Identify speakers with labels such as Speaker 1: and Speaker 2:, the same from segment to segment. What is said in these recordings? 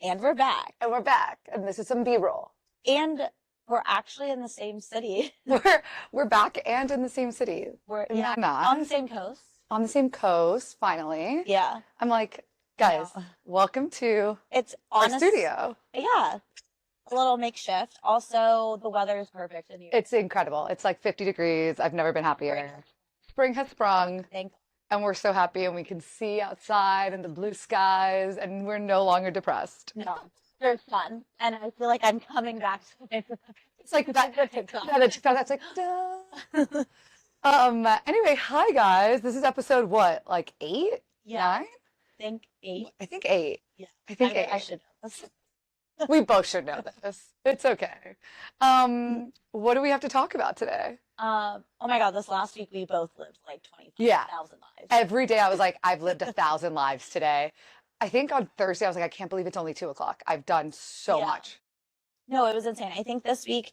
Speaker 1: And we're back.
Speaker 2: And we're back. And this is some B-roll.
Speaker 1: And we're actually in the same city.
Speaker 2: We're back and in the same city.
Speaker 1: We're
Speaker 2: not.
Speaker 1: on the same coast.
Speaker 2: On the same coast, finally.
Speaker 1: Yeah.
Speaker 2: I'm like, guys, welcome to our studio.
Speaker 1: Yeah. A little makeshift. Also, the weather is perfect in New York.
Speaker 2: It's incredible. It's like 50 degrees. I've never been happier. Spring has sprung. And we're so happy, and we can see outside and the blue skies, and we're no longer depressed.
Speaker 1: No, it's fun. And I feel like I'm coming back to it.
Speaker 2: It's like that. The TikTok that's like, duh. Anyway, hi guys. This is episode what? Like 8?
Speaker 1: Yeah.
Speaker 2: 9?
Speaker 1: I think 8.
Speaker 2: I think 8.
Speaker 1: Yeah.
Speaker 2: I think 8.
Speaker 1: I should know this.
Speaker 2: We both should know this. It's okay. What do we have to talk about today?
Speaker 1: Oh my God, this last week we both lived like 20,000 lives.
Speaker 2: Every day I was like, I've lived 1,000 lives today. I think on Thursday I was like, I can't believe it's only 2 o'clock. I've done so much.
Speaker 1: No, it was insane. I think this week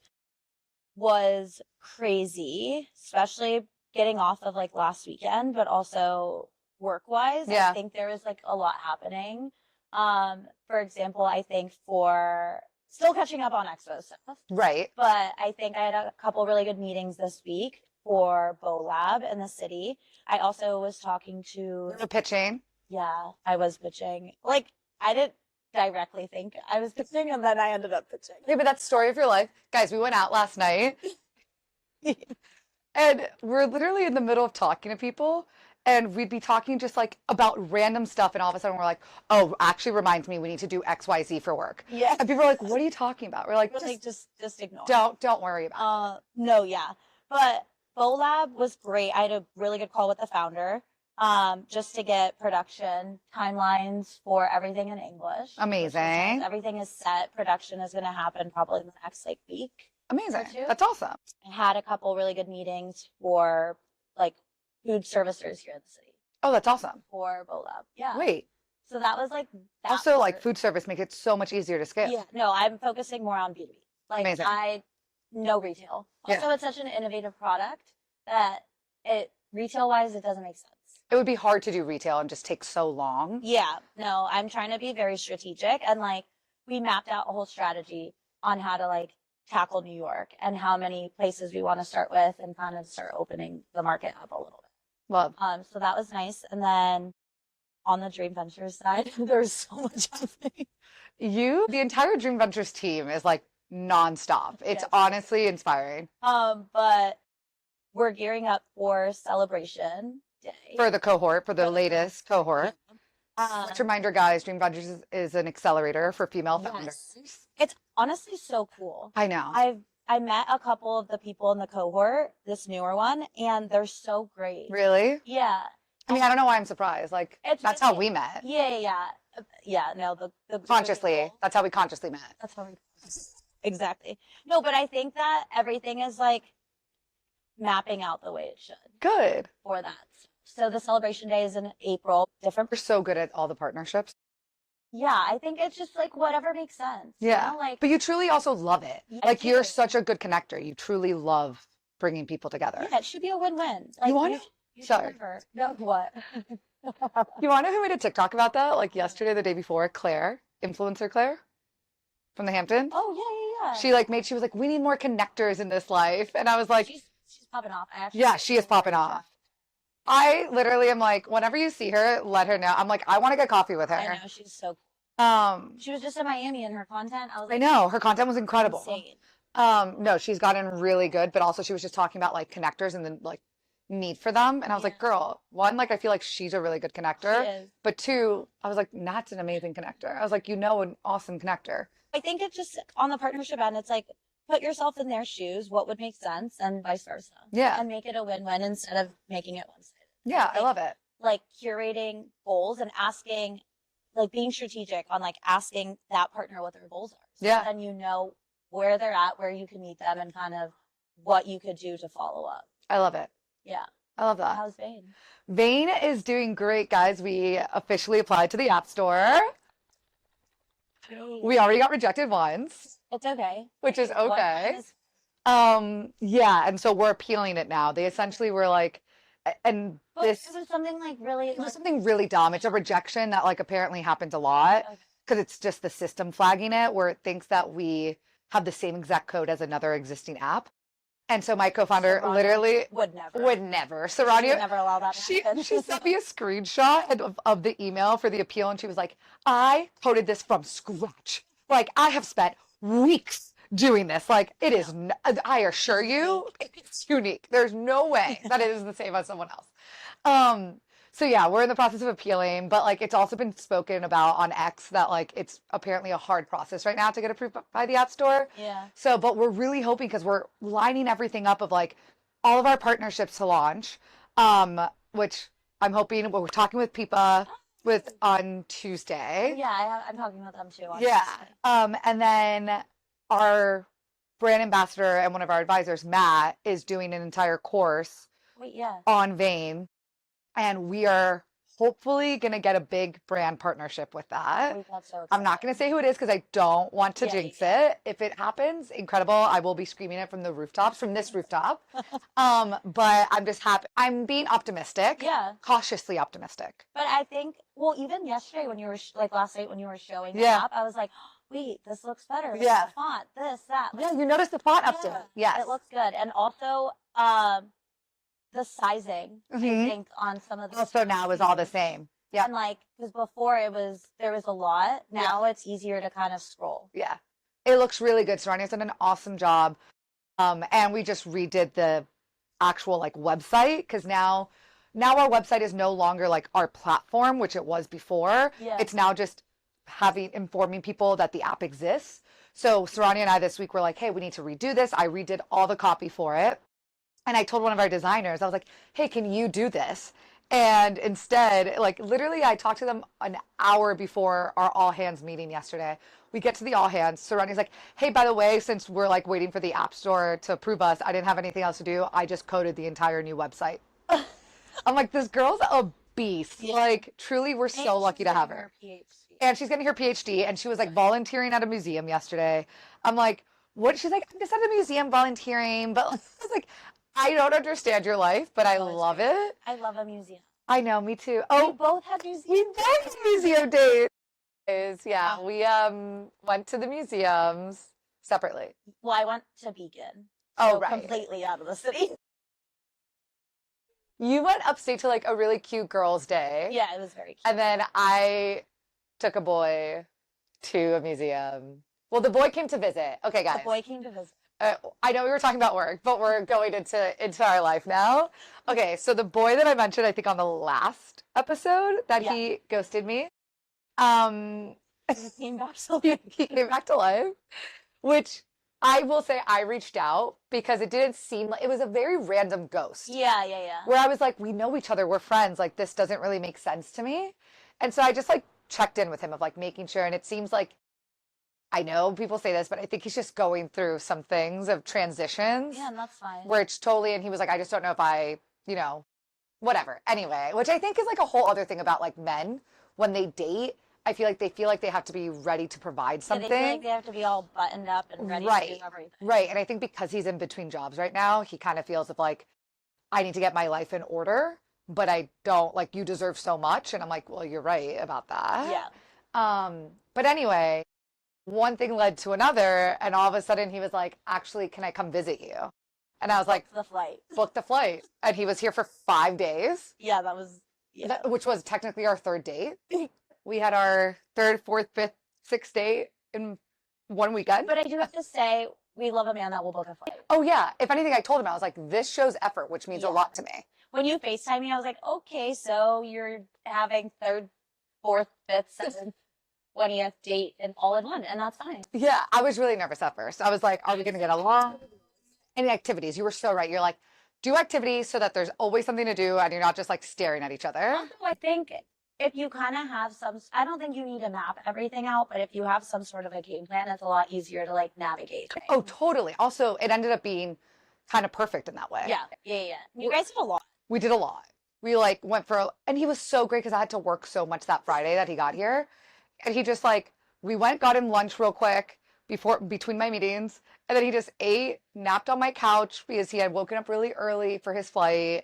Speaker 1: was crazy, especially getting off of like last weekend, but also work-wise.
Speaker 2: Yeah.
Speaker 1: I think there was like a lot happening. For example, I think for still catching up on expo stuff.
Speaker 2: Right.
Speaker 1: But I think I had a couple really good meetings this week for BoLab in the city. I also was talking to
Speaker 2: The pitching.
Speaker 1: Yeah, I was pitching. Like, I didn't directly think I was pitching, and then I ended up pitching.
Speaker 2: Yeah, but that's the story of your life. Guys, we went out last night, and we're literally in the middle of talking to people, and we'd be talking just like about random stuff, and all of a sudden we're like, oh, actually reminds me we need to do XYZ for work.
Speaker 1: Yeah.
Speaker 2: And people are like, what are you talking about? We're like,
Speaker 1: just ignore.
Speaker 2: Don't worry about it.
Speaker 1: No, yeah. But BoLab was great. I had a really good call with the founder, just to get production timelines for everything in English.
Speaker 2: Amazing.
Speaker 1: Everything is set. Production is going to happen probably in the next like week.
Speaker 2: Amazing. That's awesome.
Speaker 1: I had a couple really good meetings for like food servicers here in the city.
Speaker 2: Oh, that's awesome.
Speaker 1: For BoLab. Yeah.
Speaker 2: Wait.
Speaker 1: So that was like that
Speaker 2: also
Speaker 1: part.
Speaker 2: Like food service make it so much easier to scale.
Speaker 1: Yeah. No, I'm focusing more on B2B. Like
Speaker 2: Amazing.
Speaker 1: no retail. Also, it's such an innovative product that retail wise, it doesn't make sense.
Speaker 2: It would be hard to do retail and just take so long.
Speaker 1: Yeah. No, I'm trying to be very strategic, and like we mapped out a whole strategy on how to like tackle New York and how many places we want to start with and kind of start opening the market up a little bit.
Speaker 2: Love.
Speaker 1: So that was nice. And then on the Dream Ventures side, there's so much happening.
Speaker 2: The entire Dream Ventures team is like nonstop. It's honestly inspiring.
Speaker 1: But we're gearing up for Celebration Day.
Speaker 2: For the cohort, for the latest cohort. Just a reminder, guys, Dream Ventures is an accelerator for female founders.
Speaker 1: It's honestly so cool.
Speaker 2: I know.
Speaker 1: I met a couple of the people in the cohort, this newer one, and they're so great.
Speaker 2: Really?
Speaker 1: Yeah.
Speaker 2: I mean, I don't know why I'm surprised. Like, that's how we met.
Speaker 1: Yeah. No, the
Speaker 2: consciously. That's how we consciously met.
Speaker 1: That's how we exactly. No, but I think that everything is like mapping out the way it should.
Speaker 2: Good.
Speaker 1: For that. So the Celebration Day is in April.
Speaker 2: We're so good at all the partnerships.
Speaker 1: Yeah, I think it's just like whatever makes sense.
Speaker 2: Yeah.
Speaker 1: You know? Like,
Speaker 2: but you truly also love it. Like, you're such a good connector. You truly love bringing people together.
Speaker 1: Yeah, it should be a win-win. Like,
Speaker 2: you want to? Sorry.
Speaker 1: No, what?
Speaker 2: You want to know who made a TikTok about that? Like yesterday, the day before, Claire, influencer Claire from the Hamptons.
Speaker 1: Oh, yeah.
Speaker 2: She was like, we need more connectors in this life. And I was like,
Speaker 1: she's popping off.
Speaker 2: She is popping off. I literally am like, whenever you see her, let her know. I'm like, I want to get coffee with her.
Speaker 1: I know, she's so cool. She was just in Miami and her content, I was like,
Speaker 2: I know, her content was incredible.
Speaker 1: Insane.
Speaker 2: No, she's gotten really good, but also she was just talking about like connectors and the like need for them. And I was like, girl, one, like I feel like she's a really good connector.
Speaker 1: She is.
Speaker 2: But two, I was like, Nat's an amazing connector. I was like, an awesome connector.
Speaker 1: I think it's just on the partnership end, it's like, put yourself in their shoes, what would make sense, and vice versa.
Speaker 2: Yeah.
Speaker 1: And make it a win-win instead of making it one-sided.
Speaker 2: Yeah, I love it.
Speaker 1: Like curating goals and asking, like being strategic on like asking that partner what their goals are. So
Speaker 2: yeah.
Speaker 1: then you know where they're at, where you can meet them, and kind of what you could do to follow up.
Speaker 2: I love it.
Speaker 1: Yeah.
Speaker 2: I love that.
Speaker 1: How's Vane?
Speaker 2: Vane is doing great, guys. We officially applied to the App Store. We already got rejected once.
Speaker 1: It's okay.
Speaker 2: Which is okay. Yeah, and so we're appealing it now. They essentially were like, and
Speaker 1: this was something like really.
Speaker 2: It was something really dumb. It's a rejection that like apparently happens a lot. because it's just the system flagging it where it thinks that we have the same exact code as another existing app. And so my co-founder
Speaker 1: Saranya
Speaker 2: literally
Speaker 1: would never.
Speaker 2: would never.
Speaker 1: She would
Speaker 2: Saranya,
Speaker 1: never allow that to
Speaker 2: she
Speaker 1: happen.
Speaker 2: sent me a screenshot of the email for the appeal, and she was like, I coded this from scratch. Like, I have spent weeks doing this. Like, it is, I assure you, it's unique. There's no way that it is the same as someone else. So yeah, we're in the process of appealing, but like it's also been spoken about on X that like it's apparently a hard process right now to get approved by the App Store.
Speaker 1: Yeah.
Speaker 2: So, but we're really hoping because we're lining everything up of like all of our partnerships to launch, which I'm hoping we're talking with Pipa with on Tuesday.
Speaker 1: Yeah, I'm talking with them too.
Speaker 2: Yeah. And then our brand ambassador and one of our advisors, Matt, is doing an entire course
Speaker 1: Wait, yeah.
Speaker 2: on Vane. And we are hopefully going to get a big brand partnership with that.
Speaker 1: Wait, that's so
Speaker 2: I'm not going to say who it is because I don't want to jinx it. If it happens, incredible. I will be screaming it from the rooftops, from this rooftop. But I'm just happy. I'm being optimistic.
Speaker 1: Yeah.
Speaker 2: Cautiously optimistic.
Speaker 1: But I think, well, even yesterday when you were, like last night when you were showing the
Speaker 2: Yeah.
Speaker 1: app, I was like, wait, this looks better. Like,
Speaker 2: Yeah.
Speaker 1: The font, this, that.
Speaker 2: Yeah, you noticed the font
Speaker 1: Yeah,
Speaker 2: update. Yes.
Speaker 1: It looks good. And also, the sizing, I think, on some of the
Speaker 2: Also now is all the same. Yeah.
Speaker 1: And like, because before there was a lot. Now it's easier to kind of scroll.
Speaker 2: Yeah. It looks really good. Sarania's done an awesome job. And we just redid the actual like website because now our website is no longer like our platform, which it was before.
Speaker 1: Yeah.
Speaker 2: It's now just informing people that the app exists. So Sarania and I this week were like, hey, we need to redo this. I redid all the copy for it. And I told one of our designers, I was like, hey, can you do this? And instead, like literally I talked to them an hour before our all hands meeting yesterday. We get to the all hands. Sarania's like, hey, by the way, since we're like waiting for the App Store to approve us, I didn't have anything else to do. I just coded the entire new website. I'm like, this girl's a beast.
Speaker 1: Yeah.
Speaker 2: Like truly, we're so lucky to have her. And she's getting her PhD, and she was like volunteering at a museum yesterday. I'm like, what? She's like, I'm just at a museum volunteering, but I was like, I don't understand your life, but I love it.
Speaker 1: I love a museum.
Speaker 2: I know, me too.
Speaker 1: We
Speaker 2: Oh,
Speaker 1: both had museums.
Speaker 2: we both had museum days. Yeah, we went to the museums separately.
Speaker 1: Well, I went to Beacon.
Speaker 2: Oh,
Speaker 1: So
Speaker 2: right.
Speaker 1: Completely out of the city.
Speaker 2: You went upstate to like a really cute girls' day.
Speaker 1: Yeah, it was very cute.
Speaker 2: And then I took a boy to a museum. Well, the boy came to visit. Okay, guys.
Speaker 1: The boy came to visit.
Speaker 2: I know we were talking about work, but we're going into our life now. Okay, so the boy that I mentioned, I think on the last episode, that he ghosted me.
Speaker 1: He came back so
Speaker 2: He came back to life, which I will say I reached out because it didn't seem like it was a very random ghost.
Speaker 1: Yeah.
Speaker 2: Where I was like, we know each other, we're friends. Like this doesn't really make sense to me, and so I just like checked in with him of like making sure, and it seems like. I know people say this, but I think he's just going through some things of transitions.
Speaker 1: Yeah, and that's fine.
Speaker 2: Where it's totally, and he was like, I just don't know if I, whatever. Anyway, which I think is like a whole other thing about like men when they date. I feel like they have to be ready to provide something.
Speaker 1: They feel like they have to be all buttoned up and ready to do everything.
Speaker 2: Right. And I think because he's in between jobs right now, he kind of feels of like, I need to get my life in order, but I don't like you deserve so much. And I'm like, well, you're right about that.
Speaker 1: Yeah.
Speaker 2: But anyway. One thing led to another, and all of a sudden he was like, actually, can I come visit you? And I was like, book the flight. And he was here for 5 days.
Speaker 1: Yeah, that was,
Speaker 2: which was technically our third date. We had our third, fourth, fifth, sixth date in one weekend.
Speaker 1: But I do have to say, we love a man that will book a flight.
Speaker 2: Oh, yeah. If anything, I told him, I was like, this shows effort, which means a lot to me.
Speaker 1: When you FaceTime me, I was like, okay, so you're having third, fourth, fifth, seventh, 20th date and all in one, and that's fine.
Speaker 2: Yeah, I was really nervous at first. I was like, are we going to get along? Any activities? You were so right. You're like, do activities so that there's always something to do and you're not just like staring at each other.
Speaker 1: Also, I think if you kind of have I don't think you need to map everything out, but if you have some sort of a game plan, it's a lot easier to like navigate.
Speaker 2: Oh, totally. Also, it ended up being kind of perfect in that way.
Speaker 1: Yeah. You guys did a lot.
Speaker 2: We did a lot. We like went and he was so great because I had to work so much that Friday that he got here. And he just like, we went, got him lunch real quick between my meetings. And then he just ate, napped on my couch because he had woken up really early for his flight.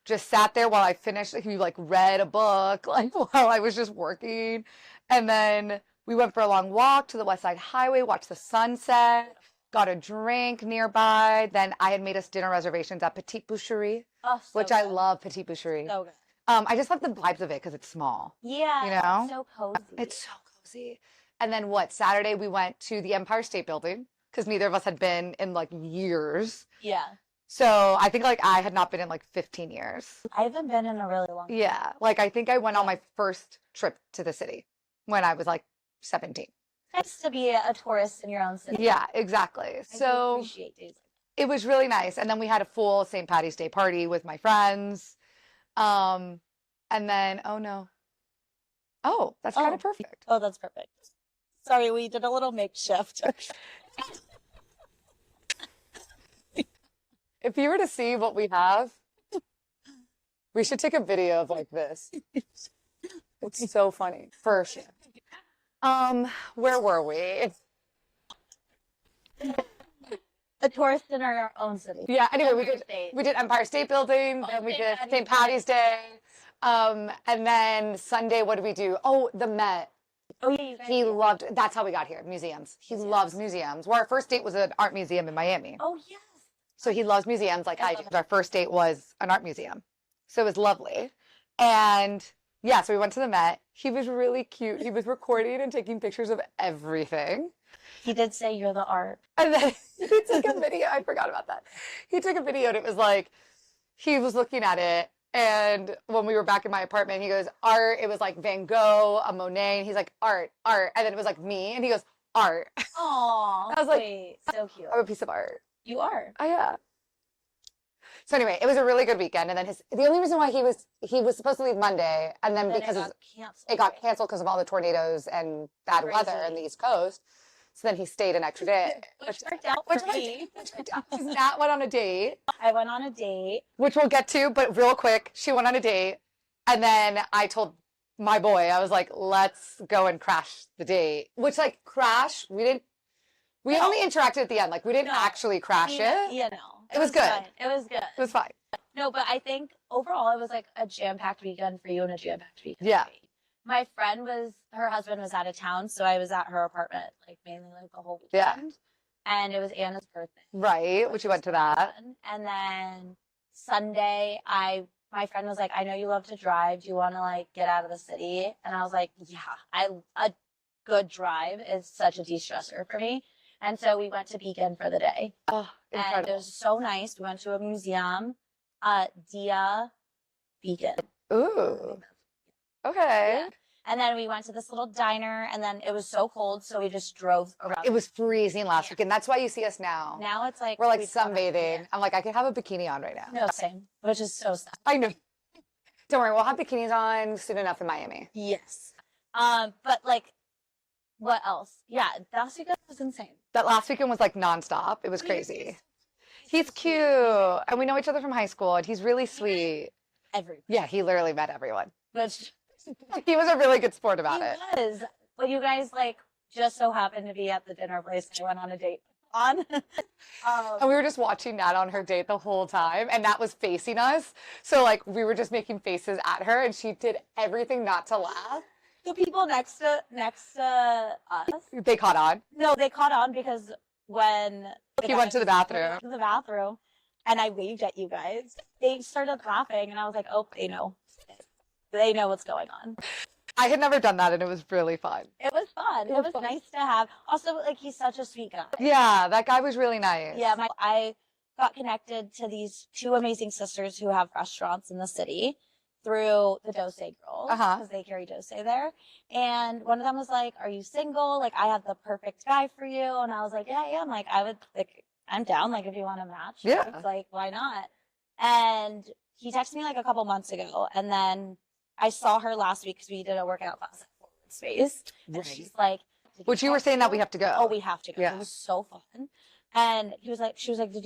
Speaker 2: just sat there while I finished. He like read a book, like while I was just working. And then we went for a long walk to the West Side Highway, watched the sunset, got a drink nearby. Then I had made us dinner reservations at Petite Boucherie,
Speaker 1: Oh, so
Speaker 2: which I
Speaker 1: good.
Speaker 2: love Petite Boucherie.
Speaker 1: So good.
Speaker 2: I just love the vibes of it because it's small.
Speaker 1: Yeah.
Speaker 2: You know?
Speaker 1: So cozy.
Speaker 2: It's so cozy. And then Saturday we went to the Empire State Building because neither of us had been in like years.
Speaker 1: Yeah.
Speaker 2: So I think like I had not been in like 15 years.
Speaker 1: I haven't been in a really long time.
Speaker 2: Yeah. Like I think I went on my first trip to the city when I was like 17.
Speaker 1: Nice to be a tourist in your own city.
Speaker 2: Yeah, exactly.
Speaker 1: I do
Speaker 2: So
Speaker 1: appreciate days like
Speaker 2: it was really nice. And then we had a full St. Patty's Day party with my friends. And then, oh no. Oh, that's kind
Speaker 1: Oh.
Speaker 2: of perfect.
Speaker 1: that. Oh, that's perfect. Sorry, we did a little makeshift.
Speaker 2: If you were to see what we have, we should take a video of like this. It's so funny. For sure. Where were we?
Speaker 1: A tourist in our own city.
Speaker 2: Yeah, anyway,
Speaker 1: Empire State.
Speaker 2: we did Empire State Building,
Speaker 1: Oh,
Speaker 2: then we
Speaker 1: St.
Speaker 2: did St. Patty's Day. And then Sunday, what did we do? Oh, the Met.
Speaker 1: Oh, yeah, you guys
Speaker 2: He
Speaker 1: did.
Speaker 2: loved, that's how we got here, museums. He loves museums. Well, our first date was an art museum in Miami.
Speaker 1: Oh, yes.
Speaker 2: So he loves museums like
Speaker 1: I
Speaker 2: I
Speaker 1: love
Speaker 2: do. Our first date was an art museum. So it was lovely. And yeah, so we went to the Met. He was really cute. He was recording and taking pictures of everything.
Speaker 1: He did say you're the art.
Speaker 2: And then he took a video. I forgot about that. He took a video and it was like, he was looking at it. And when we were back in my apartment, he goes, art. It was like Van Gogh, a Monet. And he's like, art, art. And then it was like me. And he goes, art.
Speaker 1: Aw.
Speaker 2: I was like,
Speaker 1: wait, so cute.
Speaker 2: I'm a piece of art.
Speaker 1: You are.
Speaker 2: Oh, yeah. So anyway, it was a really good weekend. And then the only reason why he was supposed to leave Monday. And then
Speaker 1: Then
Speaker 2: because
Speaker 1: it got canceled.
Speaker 2: it got canceled because of all the tornadoes and bad weather
Speaker 1: Crazy.
Speaker 2: in the East Coast. So then he stayed an extra day.
Speaker 1: Which worked out
Speaker 2: Which
Speaker 1: for
Speaker 2: worked
Speaker 1: me.
Speaker 2: Because Nat went on a date,
Speaker 1: I went on a date.
Speaker 2: which we'll get to, but real quick, she went on a date. And then I told my boy, I was like, let's go and crash the date. Which like crash, we only interacted at the end. Like we didn't
Speaker 1: No.
Speaker 2: actually crash it.
Speaker 1: Yeah, no.
Speaker 2: It was good.
Speaker 1: fine. It was good.
Speaker 2: It was fine.
Speaker 1: No, but I think overall it was like a jam-packed weekend for you and a jam-packed weekend
Speaker 2: Yeah.
Speaker 1: for me. My friend her husband was out of town, so I was at her apartment like mainly like the whole
Speaker 2: Yeah.
Speaker 1: weekend. And it was Anna's birthday.
Speaker 2: Right, which you went to that.
Speaker 1: Fun. And then Sunday, my friend was like, I know you love to drive. Do you want to like get out of the city? And I was like, yeah, a good drive is such a de-stressor for me. And so we went to Beacon for the day.
Speaker 2: Oh,
Speaker 1: And it
Speaker 2: incredible.
Speaker 1: was so nice. We went to a museum, Dia Beacon.
Speaker 2: Ooh. Okay.
Speaker 1: Yeah. And then we went to this little diner, and then it was so cold, so we just drove around.
Speaker 2: It was freezing last
Speaker 1: Yeah.
Speaker 2: weekend. That's why you see us now.
Speaker 1: Now it's like
Speaker 2: We're like
Speaker 1: we've gone-
Speaker 2: sunbathing.
Speaker 1: yeah.
Speaker 2: I'm like, I could have a bikini on right now.
Speaker 1: No, same. Which is so sad.
Speaker 2: I know. Don't worry, we'll have bikinis on soon enough in Miami.
Speaker 1: Yes. But like, what else? Yeah, last weekend was insane.
Speaker 2: That last weekend was like nonstop. It was crazy. He's cute. And we know each other from high school, and he's really sweet.
Speaker 1: Every
Speaker 2: Yeah, he literally met everyone.
Speaker 1: which
Speaker 2: He was a really good sport about
Speaker 1: he
Speaker 2: it.
Speaker 1: was. But you guys like just so happened to be at the dinner place I went on a date on.
Speaker 2: And we were just watching Nat on her date the whole time, and Nat was facing us. So like we were just making faces at her, and she did everything not to laugh.
Speaker 1: The people next to us,
Speaker 2: They caught on.
Speaker 1: no, they caught on because when
Speaker 2: He went to the bathroom.
Speaker 1: to the bathroom, and I waved at you guys, they started laughing, and I was like, oh, they know what's going on.
Speaker 2: I had never done that, and it was really fun.
Speaker 1: It was fun. It
Speaker 2: was
Speaker 1: was
Speaker 2: fun.
Speaker 1: nice to have. Also, like he's such a sweet guy.
Speaker 2: Yeah, that guy was really nice.
Speaker 1: Yeah, I got connected to these two amazing sisters who have restaurants in the city through the Dose Girls
Speaker 2: Uh-huh.
Speaker 1: because they carry Dose there. And one of them was like, "Are you single? Like, I have the perfect guy for you." And I was like, "Yeah, I am. Like, I'm down. Like, if you want to match,
Speaker 2: Yeah.
Speaker 1: It's like, why not?" And he texted me like a couple months ago, and then I saw her last week because we did a workout class at Forward Space, and
Speaker 2: Right.
Speaker 1: she's like, "Did
Speaker 2: Which you were
Speaker 1: text
Speaker 2: saying that we have to go.
Speaker 1: Oh, we have to go.
Speaker 2: Yeah.
Speaker 1: It was so fun. And she was like, did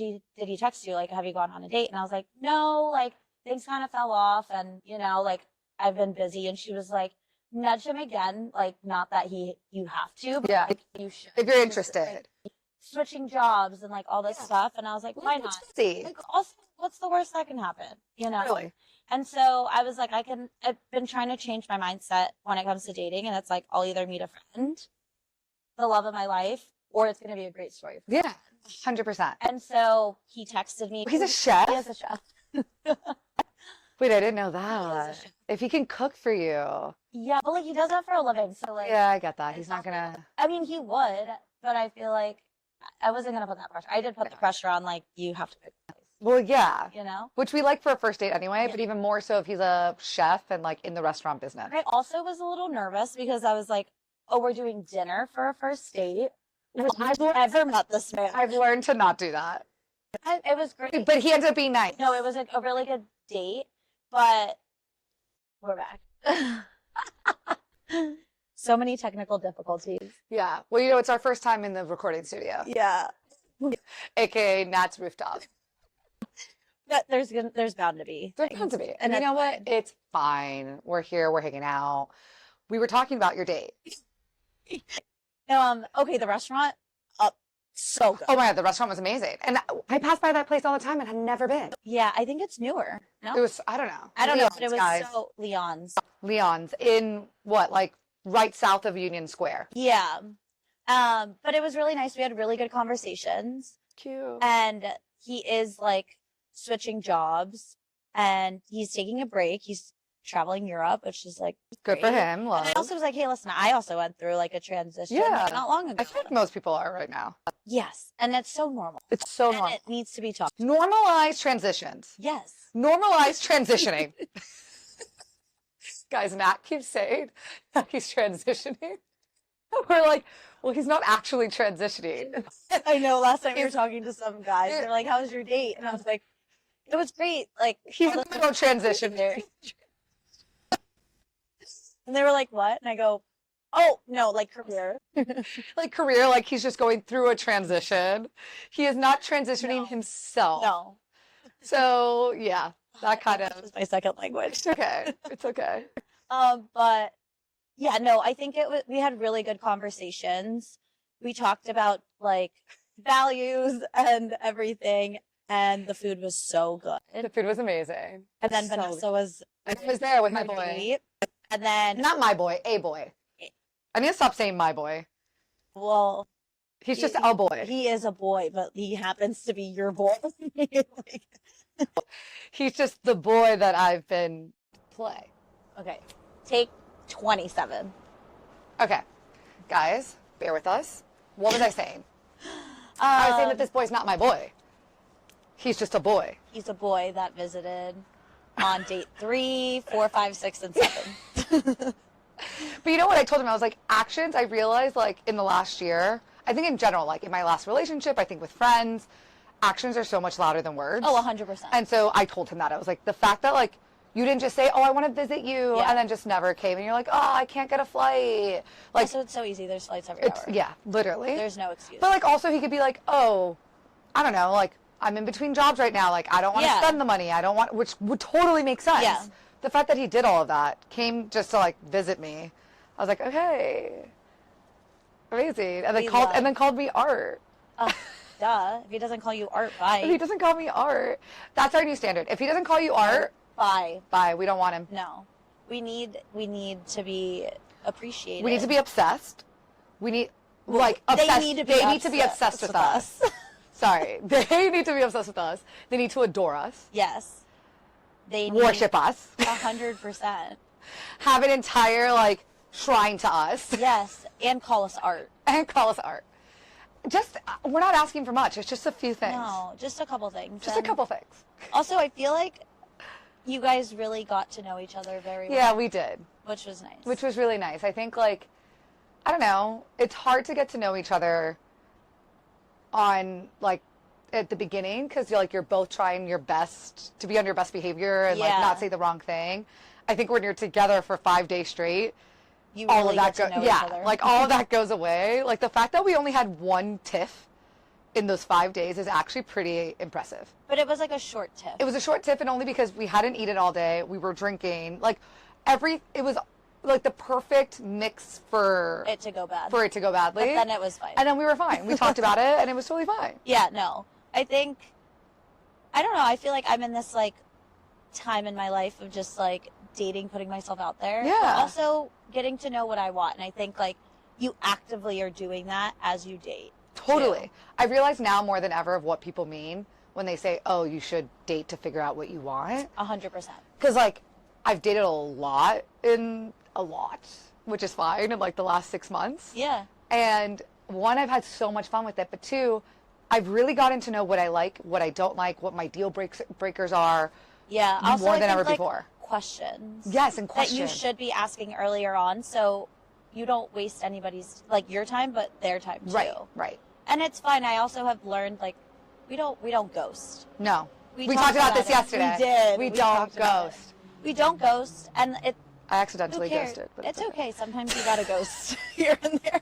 Speaker 1: he text you? Like, have you gone on a date? And I was like, no, like things kind of fell off and, like I've been busy. And she was like, nudge him again. Like, not that you have to, but
Speaker 2: Yeah.
Speaker 1: like, you should.
Speaker 2: If you're
Speaker 1: Just,
Speaker 2: interested.
Speaker 1: like, switching jobs and like all this
Speaker 2: Yeah.
Speaker 1: stuff. And I was like, why not?
Speaker 2: See.
Speaker 1: Like, also, what's the worst that can happen? You know?
Speaker 2: Really?
Speaker 1: And so I was like, I've been trying to change my mindset when it comes to dating. And it's like, I'll either meet a friend, the love of my life, or it's going to be a great story.
Speaker 2: Yeah, 100%.
Speaker 1: And so he texted me.
Speaker 2: He's a chef?
Speaker 1: He is a chef.
Speaker 2: Wait, I didn't know
Speaker 1: He is a
Speaker 2: that.
Speaker 1: chef.
Speaker 2: If he can cook for you.
Speaker 1: Yeah, but like he does that for a living. So like,
Speaker 2: Yeah, I get that. He's
Speaker 1: it's
Speaker 2: not gonna.
Speaker 1: I mean, he would, but I feel like I wasn't going to put that pressure. I did put the pressure on, like, you have to pick a place,
Speaker 2: Well, yeah.
Speaker 1: you know?
Speaker 2: Which we like for a first date anyway,
Speaker 1: Yeah.
Speaker 2: but even more so if he's a chef and like in the restaurant business.
Speaker 1: I also was a little nervous because I was like, oh, we're doing dinner for a first date. I've never met this man.
Speaker 2: I've learned to not do that.
Speaker 1: It was great.
Speaker 2: But he ends up being nice.
Speaker 1: No, it was like a really good date, but we're back. So many technical difficulties.
Speaker 2: Yeah. Well, you know, it's our first time in the recording studio,
Speaker 1: Yeah.
Speaker 2: aka Nat's rooftop.
Speaker 1: There's bound to be.
Speaker 2: There's
Speaker 1: things.
Speaker 2: bound to be.
Speaker 1: And
Speaker 2: And you
Speaker 1: that's
Speaker 2: know what?
Speaker 1: fine.
Speaker 2: It's fine. We're here. We're hanging out. We were talking about your date.
Speaker 1: Okay, the restaurant, so good.
Speaker 2: Oh my God, the restaurant was amazing. And I pass by that place all the time and had never been.
Speaker 1: Yeah, I think it's newer. No?
Speaker 2: It was, I don't know.
Speaker 1: I don't know, but it was
Speaker 2: guys.
Speaker 1: so Leon's.
Speaker 2: Leon's in what, like right south of Union Square.
Speaker 1: Yeah. But it was really nice. We had really good conversations.
Speaker 2: Cute.
Speaker 1: And he is like switching jobs and he's taking a break. He's traveling Europe, which is like
Speaker 2: Good for
Speaker 1: great.
Speaker 2: him.
Speaker 1: And
Speaker 2: Love.
Speaker 1: I also was like, hey, listen, I also went through like a transition
Speaker 2: Yeah.
Speaker 1: like, not long ago.
Speaker 2: I think most people are right now.
Speaker 1: Yes. And it's so normal.
Speaker 2: It's so
Speaker 1: And
Speaker 2: normal.
Speaker 1: it needs to be talked.
Speaker 2: Normalize transitions.
Speaker 1: Yes.
Speaker 2: Normalize transitioning. Guys, Nat keeps saying that he's transitioning. We're like, well, he's not actually transitioning.
Speaker 1: I know last time we were
Speaker 2: He's-
Speaker 1: talking to some guys, they're like, how was your date? And I was like, it was great. Like,
Speaker 2: He's in the middle of transition there.
Speaker 1: and they were like, what? And I go, oh, no, like career.
Speaker 2: Like career, like he's just going through a transition. He is not transitioning
Speaker 1: No.
Speaker 2: himself.
Speaker 1: No.
Speaker 2: So yeah, that kind
Speaker 1: English
Speaker 2: of.
Speaker 1: was my second language.
Speaker 2: It's okay. It's okay.
Speaker 1: But yeah, no, I think we had really good conversations. We talked about like values and everything, and the food was so good.
Speaker 2: The food was amazing.
Speaker 1: And then
Speaker 2: So
Speaker 1: Vanessa was
Speaker 2: I was there with my
Speaker 1: her
Speaker 2: boy.
Speaker 1: date. And then,
Speaker 2: Not my boy, a boy. I need to stop saying my boy.
Speaker 1: well,
Speaker 2: He's just a boy.
Speaker 1: he is a boy, but he happens to be your boy. Like,
Speaker 2: He's just the boy that I've been play.
Speaker 1: okay, take 27.
Speaker 2: Okay, guys, bear with us. What was I saying? I was saying that this boy's not my boy. He's just a boy.
Speaker 1: He's a boy that visited on date 3, 4, 5, 6, and 7.
Speaker 2: But you know what I told him? I was like, actions, I realized like in the last year, I think in general, like in my last relationship, I think with friends, actions are so much louder than words.
Speaker 1: Oh, 100%.
Speaker 2: And so I told him that. I was like, the fact that like you didn't just say, oh, I want to visit you,
Speaker 1: Yeah.
Speaker 2: and then just never came, and you're like, oh, I can't get a flight. Like,
Speaker 1: Also, it's so easy. There's flights every
Speaker 2: it's,
Speaker 1: hour.
Speaker 2: yeah, literally.
Speaker 1: There's no excuse.
Speaker 2: But like also he could be like, oh, I don't know, like I'm in between jobs right now. Like I don't want to
Speaker 1: Yeah.
Speaker 2: spend the money. I don't want, which would totally make sense.
Speaker 1: Yeah.
Speaker 2: The fact that he did all of that, came just to like visit me. I was like, okay, amazing. And then
Speaker 1: We
Speaker 2: called
Speaker 1: love-
Speaker 2: and then called me Art.
Speaker 1: Duh. If he doesn't call you Art, bye.
Speaker 2: If he doesn't call me Art, that's our new standard. If he doesn't call you Art,
Speaker 1: Bye.
Speaker 2: bye. We don't want him.
Speaker 1: No. We need to be appreciated.
Speaker 2: We need to be obsessed. We need like
Speaker 1: They
Speaker 2: obsessed.
Speaker 1: need to be
Speaker 2: they need to be obsessed with us. Sorry, they need to be obsessed with us. They need to adore us,
Speaker 1: Yes. They need
Speaker 2: worship us,
Speaker 1: 100%.
Speaker 2: have an entire like shrine to us,
Speaker 1: Yes. And call us Art.
Speaker 2: and call us Art. Just we're not asking for much. It's just a few things.
Speaker 1: No, just a couple things.
Speaker 2: Just a
Speaker 1: And
Speaker 2: couple things.
Speaker 1: Also, I feel like you guys really got to know each other very
Speaker 2: Yeah,
Speaker 1: well,
Speaker 2: we did,
Speaker 1: which was nice.
Speaker 2: which was really nice. I think like I don't know. It's hard to get to know each other on like at the beginning because you're both trying your best to be on your best behavior and like
Speaker 1: Yeah.
Speaker 2: not say the wrong thing. I think when you're together for 5 days straight,
Speaker 1: you
Speaker 2: all
Speaker 1: really
Speaker 2: of that
Speaker 1: get to know
Speaker 2: yeah,
Speaker 1: each other.
Speaker 2: like all of that goes away. Like the fact that we only had one tiff in those 5 days is actually pretty impressive.
Speaker 1: But it was like a short tip.
Speaker 2: It was a short tiff and only because we hadn't eaten all day. We were drinking. Like it was like the perfect mix for
Speaker 1: it to go bad.
Speaker 2: it to go badly.
Speaker 1: But then it was fine.
Speaker 2: And then we were fine. We talked about it and it was totally fine.
Speaker 1: Yeah, no. I I don't know. I feel like I'm in this like time in my life of just like dating, putting myself out there.
Speaker 2: Yeah.
Speaker 1: But also getting to know what I want. And I think like you actively are doing that as you date.
Speaker 2: Totally.
Speaker 1: too.
Speaker 2: I realize now more than ever of what people mean when they say, oh, you should date to figure out what you want.
Speaker 1: 100%.
Speaker 2: Because, like, I've dated a lot, which is fine, in like the last 6 months.
Speaker 1: Yeah.
Speaker 2: And one, I've had so much fun with it. But two, I've really gotten to know what I like, what I don't like, what my deal breakers are.
Speaker 1: Yeah. Also,
Speaker 2: More
Speaker 1: I
Speaker 2: than
Speaker 1: think,
Speaker 2: ever
Speaker 1: like,
Speaker 2: before.
Speaker 1: questions.
Speaker 2: Yes, and
Speaker 1: That
Speaker 2: questions.
Speaker 1: you should be asking earlier on so you don't waste anybody's, like, your time, but their time too.
Speaker 2: Right.
Speaker 1: And it's fine. I also have learned, like, we don't ghost.
Speaker 2: No.
Speaker 1: We
Speaker 2: We
Speaker 1: talked
Speaker 2: talked about this
Speaker 1: it.
Speaker 2: yesterday.
Speaker 1: We did.
Speaker 2: We
Speaker 1: We
Speaker 2: don't
Speaker 1: talked about it.
Speaker 2: ghost.
Speaker 1: We don't ghost, and
Speaker 2: I
Speaker 1: who
Speaker 2: accidentally
Speaker 1: cares?
Speaker 2: ghosted. But
Speaker 1: It's okay. Sometimes you gotta ghost here and there.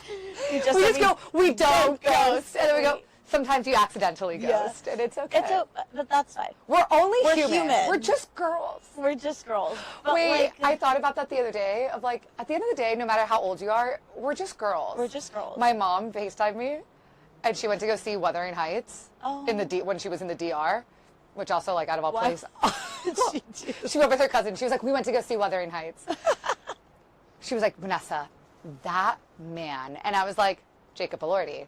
Speaker 1: You
Speaker 2: We just go, we don't ghost. And then we go,
Speaker 1: Right.
Speaker 2: sometimes you accidentally
Speaker 1: Yeah.
Speaker 2: ghost. And it's okay.
Speaker 1: But that's fine.
Speaker 2: We're only
Speaker 1: We're
Speaker 2: human.
Speaker 1: human.
Speaker 2: We're just girls.
Speaker 1: We're just girls. But
Speaker 2: Wait,
Speaker 1: like,
Speaker 2: I thought about that the other day of like, at the end of the day, no matter how old you are, we're just girls.
Speaker 1: we're just girls.
Speaker 2: My mom FaceTimed me and she went to go see Wuthering Heights when she was in the DR, which also like out of all
Speaker 1: What
Speaker 2: place.
Speaker 1: did she do?
Speaker 2: She went with her cousin. She was like, we went to go see Wuthering Heights. She was like, Vanessa, that man. And I was like, Jacob Elordi.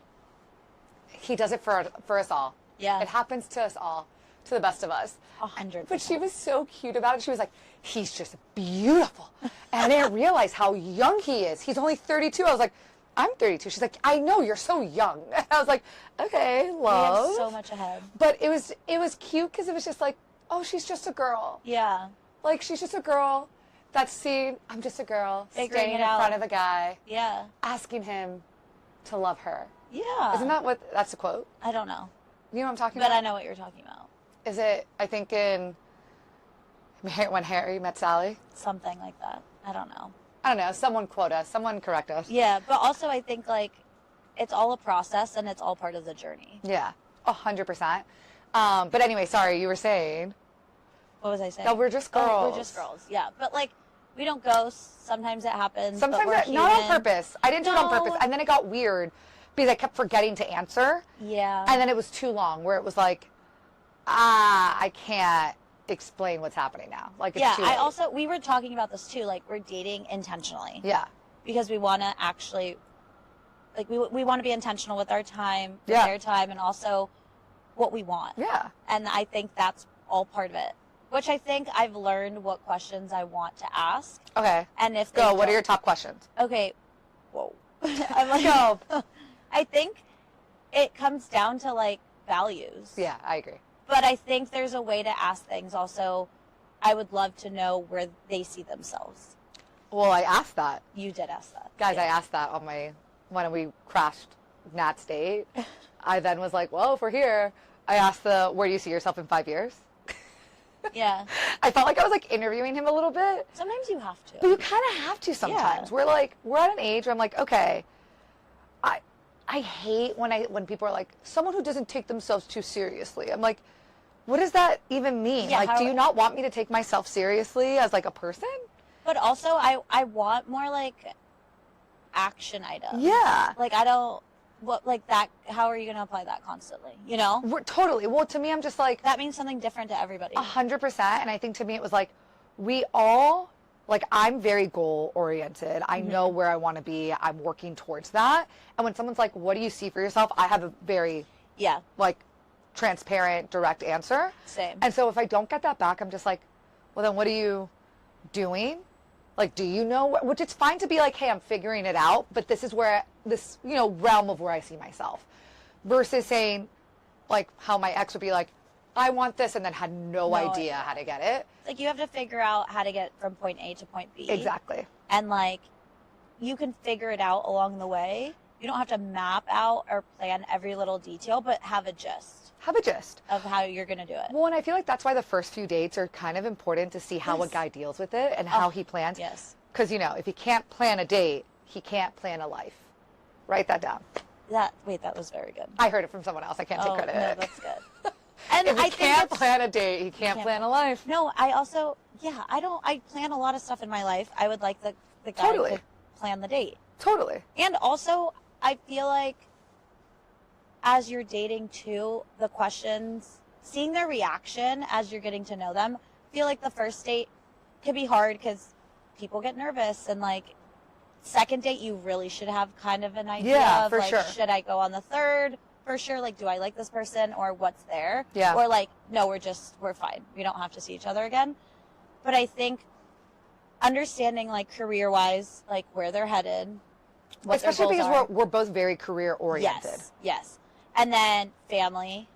Speaker 2: He does it for us all.
Speaker 1: Yeah.
Speaker 2: It happens to us all, to the best of us.
Speaker 1: 100%.
Speaker 2: But she was so cute about it. She was like, he's just beautiful. And I didn't realize how young he is. He's only 32. I was like, I'm 32. She's like, I know, you're so young. And I was like, okay,
Speaker 1: We
Speaker 2: love.
Speaker 1: have so much ahead.
Speaker 2: But it was cute because it was just like, oh, she's just a girl.
Speaker 1: Yeah.
Speaker 2: Like, she's just a girl that's seen, I'm just a girl,
Speaker 1: Figuring
Speaker 2: standing
Speaker 1: it
Speaker 2: in
Speaker 1: out.
Speaker 2: front of a guy,
Speaker 1: Yeah.
Speaker 2: asking him to love her.
Speaker 1: Yeah.
Speaker 2: Isn't that that's a quote?
Speaker 1: I don't know.
Speaker 2: You know what I'm talking
Speaker 1: But
Speaker 2: about?
Speaker 1: I know what you're talking about.
Speaker 2: Is it, I think in When Harry Met Sally?
Speaker 1: Something like that. I don't know.
Speaker 2: I don't know. Someone quote us. Someone correct us.
Speaker 1: Yeah, but also I think like it's all a process and it's all part of the journey.
Speaker 2: Yeah, 100%. But anyway, sorry, you were saying.
Speaker 1: What was I saying?
Speaker 2: No, we're just
Speaker 1: Oh,
Speaker 2: girls.
Speaker 1: we're just girls. Yeah, but like we don't ghost. Sometimes it happens.
Speaker 2: Sometimes
Speaker 1: but we're
Speaker 2: not on
Speaker 1: human.
Speaker 2: purpose. I didn't do it on
Speaker 1: No.
Speaker 2: purpose. And then it got weird because I kept forgetting to answer.
Speaker 1: Yeah.
Speaker 2: And then it was too long where it was like, I can't explain what's happening now. Like, it's
Speaker 1: yeah,
Speaker 2: too late.
Speaker 1: we were talking about this too. Like we're dating intentionally
Speaker 2: Yeah.
Speaker 1: because we want to actually, like we want to be intentional with our time, with
Speaker 2: Yeah.
Speaker 1: their time, and also what we want.
Speaker 2: Yeah.
Speaker 1: And I think that's all part of it. Which I think I've learned what questions I want to ask,
Speaker 2: Okay.
Speaker 1: and if they
Speaker 2: Go. What are
Speaker 1: don't-
Speaker 2: your top questions?
Speaker 1: Okay. Whoa. I'm like,
Speaker 2: Go.
Speaker 1: I think it comes down to like values.
Speaker 2: Yeah, I agree.
Speaker 1: But I think there's a way to ask things. Also, I would love to know where they see themselves.
Speaker 2: Well, I asked that.
Speaker 1: You did ask that.
Speaker 2: Guys,
Speaker 1: Yeah.
Speaker 2: I asked that when we crashed Nat's date. I then was like, well, if we're here, I asked where do you see yourself in 5 years?
Speaker 1: Yeah.
Speaker 2: I felt like I was like interviewing him a little bit.
Speaker 1: Sometimes you have
Speaker 2: But
Speaker 1: to.
Speaker 2: you kind of have to sometimes.
Speaker 1: Yeah.
Speaker 2: We're at an age where I'm like, okay, I hate when people are like, someone who doesn't take themselves too seriously. I'm like, what does that even mean?
Speaker 1: Yeah,
Speaker 2: like, do you not want me to take myself seriously as like a person?
Speaker 1: But also, I want more like action items.
Speaker 2: Yeah.
Speaker 1: Like I don't. What like that? How are you going to apply that constantly? You know.
Speaker 2: We're totally. Well, to me, I'm just like,
Speaker 1: That means something different to everybody.
Speaker 2: 100%. And I think to me, it was like, we all, like, I'm very goal oriented. I know where I want to be. I'm working towards that. And when someone's like, what do you see for yourself? I have a very,
Speaker 1: Yeah.
Speaker 2: like, transparent, direct answer.
Speaker 1: Same.
Speaker 2: And so if I don't get that back, I'm just like, well, then what are you doing? Like, do you know? Which it's fine to be like, hey, I'm figuring it out, but this is where this, realm of where I see myself. Versus saying, like, how my ex would be like, I want this, and then had no idea
Speaker 1: idea.
Speaker 2: how to get it.
Speaker 1: Like you have to figure out how to get from point A to point B.
Speaker 2: Exactly.
Speaker 1: And like you can figure it out along the way. You don't have to map out or plan every little detail, but have a gist
Speaker 2: Have a gist.
Speaker 1: of how you're going to do it.
Speaker 2: Well, and I feel like that's why the first few dates are kind of important to see how a
Speaker 1: Yes.
Speaker 2: guy deals with it and how he plans.
Speaker 1: Yes.
Speaker 2: Because, if he can't plan a date, he can't plan a life. Write that down.
Speaker 1: That was very good.
Speaker 2: I heard it from someone else. I can't take
Speaker 1: Oh,
Speaker 2: credit.
Speaker 1: no, that's good. And
Speaker 2: If he
Speaker 1: I think
Speaker 2: can't
Speaker 1: it's-
Speaker 2: plan a date, he can't
Speaker 1: can't
Speaker 2: plan a life.
Speaker 1: No, I also, I plan a lot of stuff in my life. I would like the guy
Speaker 2: Totally.
Speaker 1: to plan the date.
Speaker 2: Totally.
Speaker 1: And also, I feel like as you're dating too, the questions seeing their reaction as you're getting to know them. I feel like the first date can be hard because people get nervous, and like second date you really should have kind of an idea
Speaker 2: Yeah,
Speaker 1: of
Speaker 2: for
Speaker 1: like,
Speaker 2: sure.
Speaker 1: should I go on the third for sure? Like, do I like this person, or what's there?
Speaker 2: Yeah.
Speaker 1: Or like, no, we're fine. We don't have to see each other again. But I think understanding like career wise, like where they're headed, what
Speaker 2: Especially
Speaker 1: their goals
Speaker 2: because
Speaker 1: are.
Speaker 2: we're both very career oriented.
Speaker 1: Yes. And then family,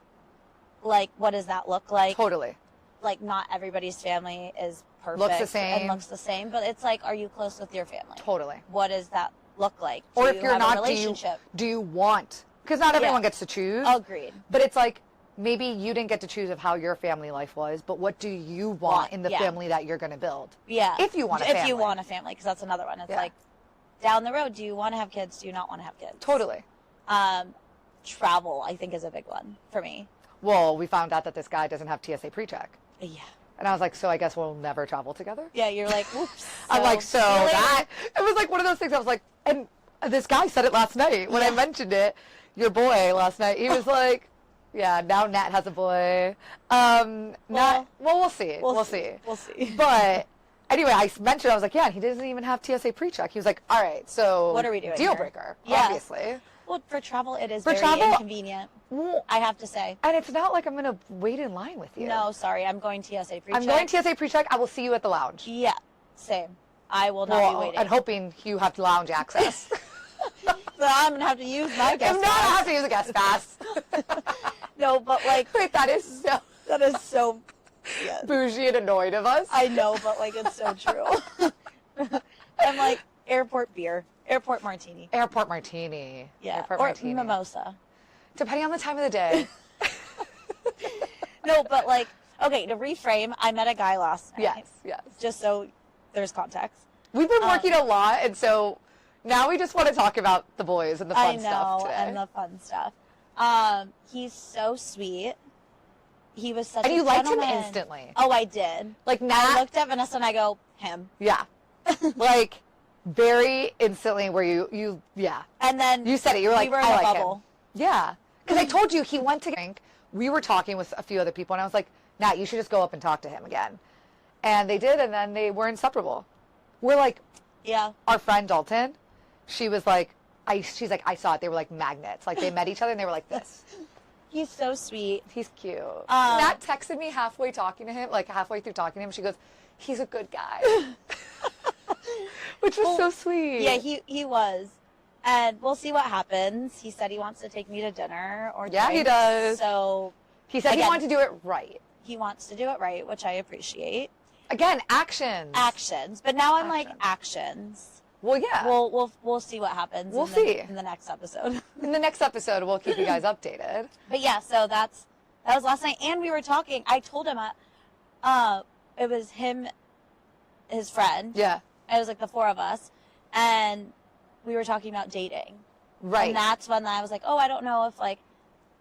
Speaker 1: like what does that look like?
Speaker 2: Totally.
Speaker 1: Like not everybody's family is perfect
Speaker 2: Looks the same.
Speaker 1: and looks the same, but it's like, are you close with your family?
Speaker 2: Totally.
Speaker 1: What does that look like? Do
Speaker 2: Or if
Speaker 1: you
Speaker 2: you're
Speaker 1: have
Speaker 2: not,
Speaker 1: a relationship?
Speaker 2: do you want? Because not everyone gets to choose.
Speaker 1: Agreed.
Speaker 2: But it's like, maybe you didn't get to choose of how your family life was, but what do you want in the
Speaker 1: Yeah.
Speaker 2: family that you're going to build?
Speaker 1: Yeah.
Speaker 2: If you want a
Speaker 1: If
Speaker 2: family.
Speaker 1: you want a family, because that's another one. It's
Speaker 2: Yeah.
Speaker 1: like down the road, do you want to have kids? Do you not want to have kids?
Speaker 2: Totally.
Speaker 1: Travel, I think, is a big one for me.
Speaker 2: Well, we found out that this guy doesn't have TSA pre-check.
Speaker 1: Yeah.
Speaker 2: And I was like, so I guess we'll never travel together?
Speaker 1: Yeah, you're like, whoops.
Speaker 2: I'm like, so
Speaker 1: see you later.
Speaker 2: that, it was like one of those things I was like, and this guy said it last night when I mentioned it, your boy last night, he was like, yeah, now Nat has a boy. Well, we'll see. We'll see.
Speaker 1: We'll see.
Speaker 2: But anyway, I mentioned, I was like, yeah, and he doesn't even have TSA pre-check. He was like, all right, so
Speaker 1: What are we doing
Speaker 2: deal
Speaker 1: here?
Speaker 2: breaker,
Speaker 1: Yeah.
Speaker 2: obviously.
Speaker 1: Well, for travel, it is
Speaker 2: For
Speaker 1: very
Speaker 2: travel-
Speaker 1: inconvenient,
Speaker 2: Well,
Speaker 1: I have to say.
Speaker 2: and it's not like I'm going to wait in line with you.
Speaker 1: No, sorry, I'm going TSA pre-check.
Speaker 2: I'm going TSA pre-check. I will see you at the lounge.
Speaker 1: Yeah, same. I will not be waiting.
Speaker 2: And hoping you have lounge access.
Speaker 1: So I'm going to have to use my guest
Speaker 2: If not, I
Speaker 1: pass.
Speaker 2: have to use a guest pass.
Speaker 1: No, but like,
Speaker 2: Wait, that is so
Speaker 1: that is so, yeah.
Speaker 2: bougie and annoyed of us.
Speaker 1: I know, but like, it's so true. I'm like, airport beer, airport martini.
Speaker 2: Airport martini.
Speaker 1: Yeah,
Speaker 2: Airport
Speaker 1: or
Speaker 2: martini.
Speaker 1: mimosa.
Speaker 2: Depending on the time of the day.
Speaker 1: No, but like, okay, to reframe, I met a guy last night.
Speaker 2: Yes.
Speaker 1: Just so there's context.
Speaker 2: We've been working a lot, and so now we just want to talk about the boys and the fun
Speaker 1: I
Speaker 2: stuff
Speaker 1: know,
Speaker 2: today.
Speaker 1: and the fun stuff. He's so sweet. He was such
Speaker 2: And
Speaker 1: a
Speaker 2: you liked him
Speaker 1: gentleman.
Speaker 2: instantly.
Speaker 1: Oh, I did.
Speaker 2: Like
Speaker 1: I
Speaker 2: Nat,
Speaker 1: looked at Vanessa and I go, him.
Speaker 2: yeah. Like very instantly where you
Speaker 1: And then
Speaker 2: you said it. You were like,
Speaker 1: we were in
Speaker 2: I
Speaker 1: a
Speaker 2: like
Speaker 1: bubble.
Speaker 2: him. Yeah. Because I told you he went to drink. We were talking with a few other people, and I was like, Nat, you should just go up and talk to him again. And they did, and then they were inseparable. We're like,
Speaker 1: Yeah.
Speaker 2: our friend Dalton, she was like, she's like, I saw it. They were like magnets. Like they met each other, and they were like this.
Speaker 1: He's so sweet.
Speaker 2: He's cute. Nat texted me halfway talking to him, like halfway through talking to him. She goes, he's a good guy. Which was so sweet.
Speaker 1: Yeah, he was. And we'll see what happens. He said he wants to take me to dinner or
Speaker 2: Yeah, he
Speaker 1: drinks,
Speaker 2: does.
Speaker 1: So
Speaker 2: He said he
Speaker 1: Again.
Speaker 2: wanted to do it right.
Speaker 1: he wants to do it right, which I appreciate.
Speaker 2: Again, actions.
Speaker 1: Actions. But now I'm like, actions.
Speaker 2: Well, yeah.
Speaker 1: We'll see what happens.
Speaker 2: We'll
Speaker 1: in
Speaker 2: see.
Speaker 1: in the next episode.
Speaker 2: In the next episode, we'll keep you guys updated.
Speaker 1: But yeah, so that was last night, and we were talking. I told him, it was him, his friend.
Speaker 2: Yeah.
Speaker 1: It was like the four of us, and we were talking about dating.
Speaker 2: Right.
Speaker 1: And that's when I was like, oh, I don't know if like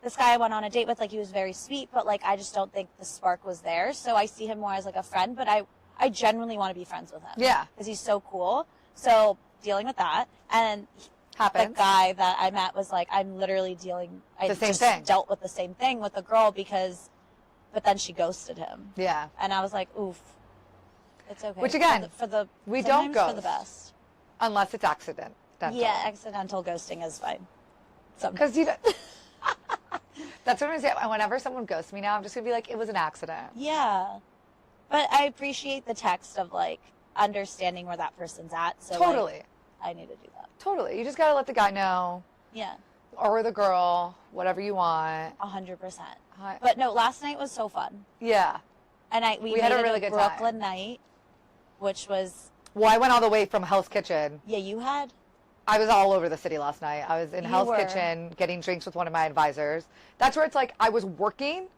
Speaker 1: this guy I went on a date with, like he was very sweet, but like I just don't think the spark was there. So I see him more as like a friend, but I genuinely want to be friends with him.
Speaker 2: Yeah.
Speaker 1: Because he's so cool. So dealing with that, and the
Speaker 2: Happens.
Speaker 1: guy that I met was like, I'm literally dealing. I
Speaker 2: The same
Speaker 1: just
Speaker 2: thing.
Speaker 1: dealt with the same thing with the girl but then she ghosted him,
Speaker 2: Yeah.
Speaker 1: and I was like, oof, it's okay.
Speaker 2: Which again,
Speaker 1: for the
Speaker 2: we don't
Speaker 1: sometimes for the
Speaker 2: ghost.
Speaker 1: best.
Speaker 2: Unless it's accident.
Speaker 1: Yeah, accidental ghosting is fine.
Speaker 2: Because you. That's what I'm saying. Whenever someone ghosts me now, I'm just gonna be like, it was an accident.
Speaker 1: Yeah, but I appreciate the text of like understanding where that person's at. So like,
Speaker 2: Totally.
Speaker 1: I need to do that.
Speaker 2: Totally. You just gotta let the guy know,
Speaker 1: Yeah,
Speaker 2: or the girl, whatever you want.
Speaker 1: 100%.
Speaker 2: I-
Speaker 1: But no, last night was so fun,
Speaker 2: Yeah.
Speaker 1: and
Speaker 2: We had a
Speaker 1: made it
Speaker 2: really good time.
Speaker 1: Brooklyn night, which was
Speaker 2: Well, I went all the way from Hell's Kitchen.
Speaker 1: yeah. You had
Speaker 2: I was all over the city last night. I was in
Speaker 1: You
Speaker 2: Hell's
Speaker 1: were.
Speaker 2: Kitchen getting drinks with one of my advisors. That's where it's like I was working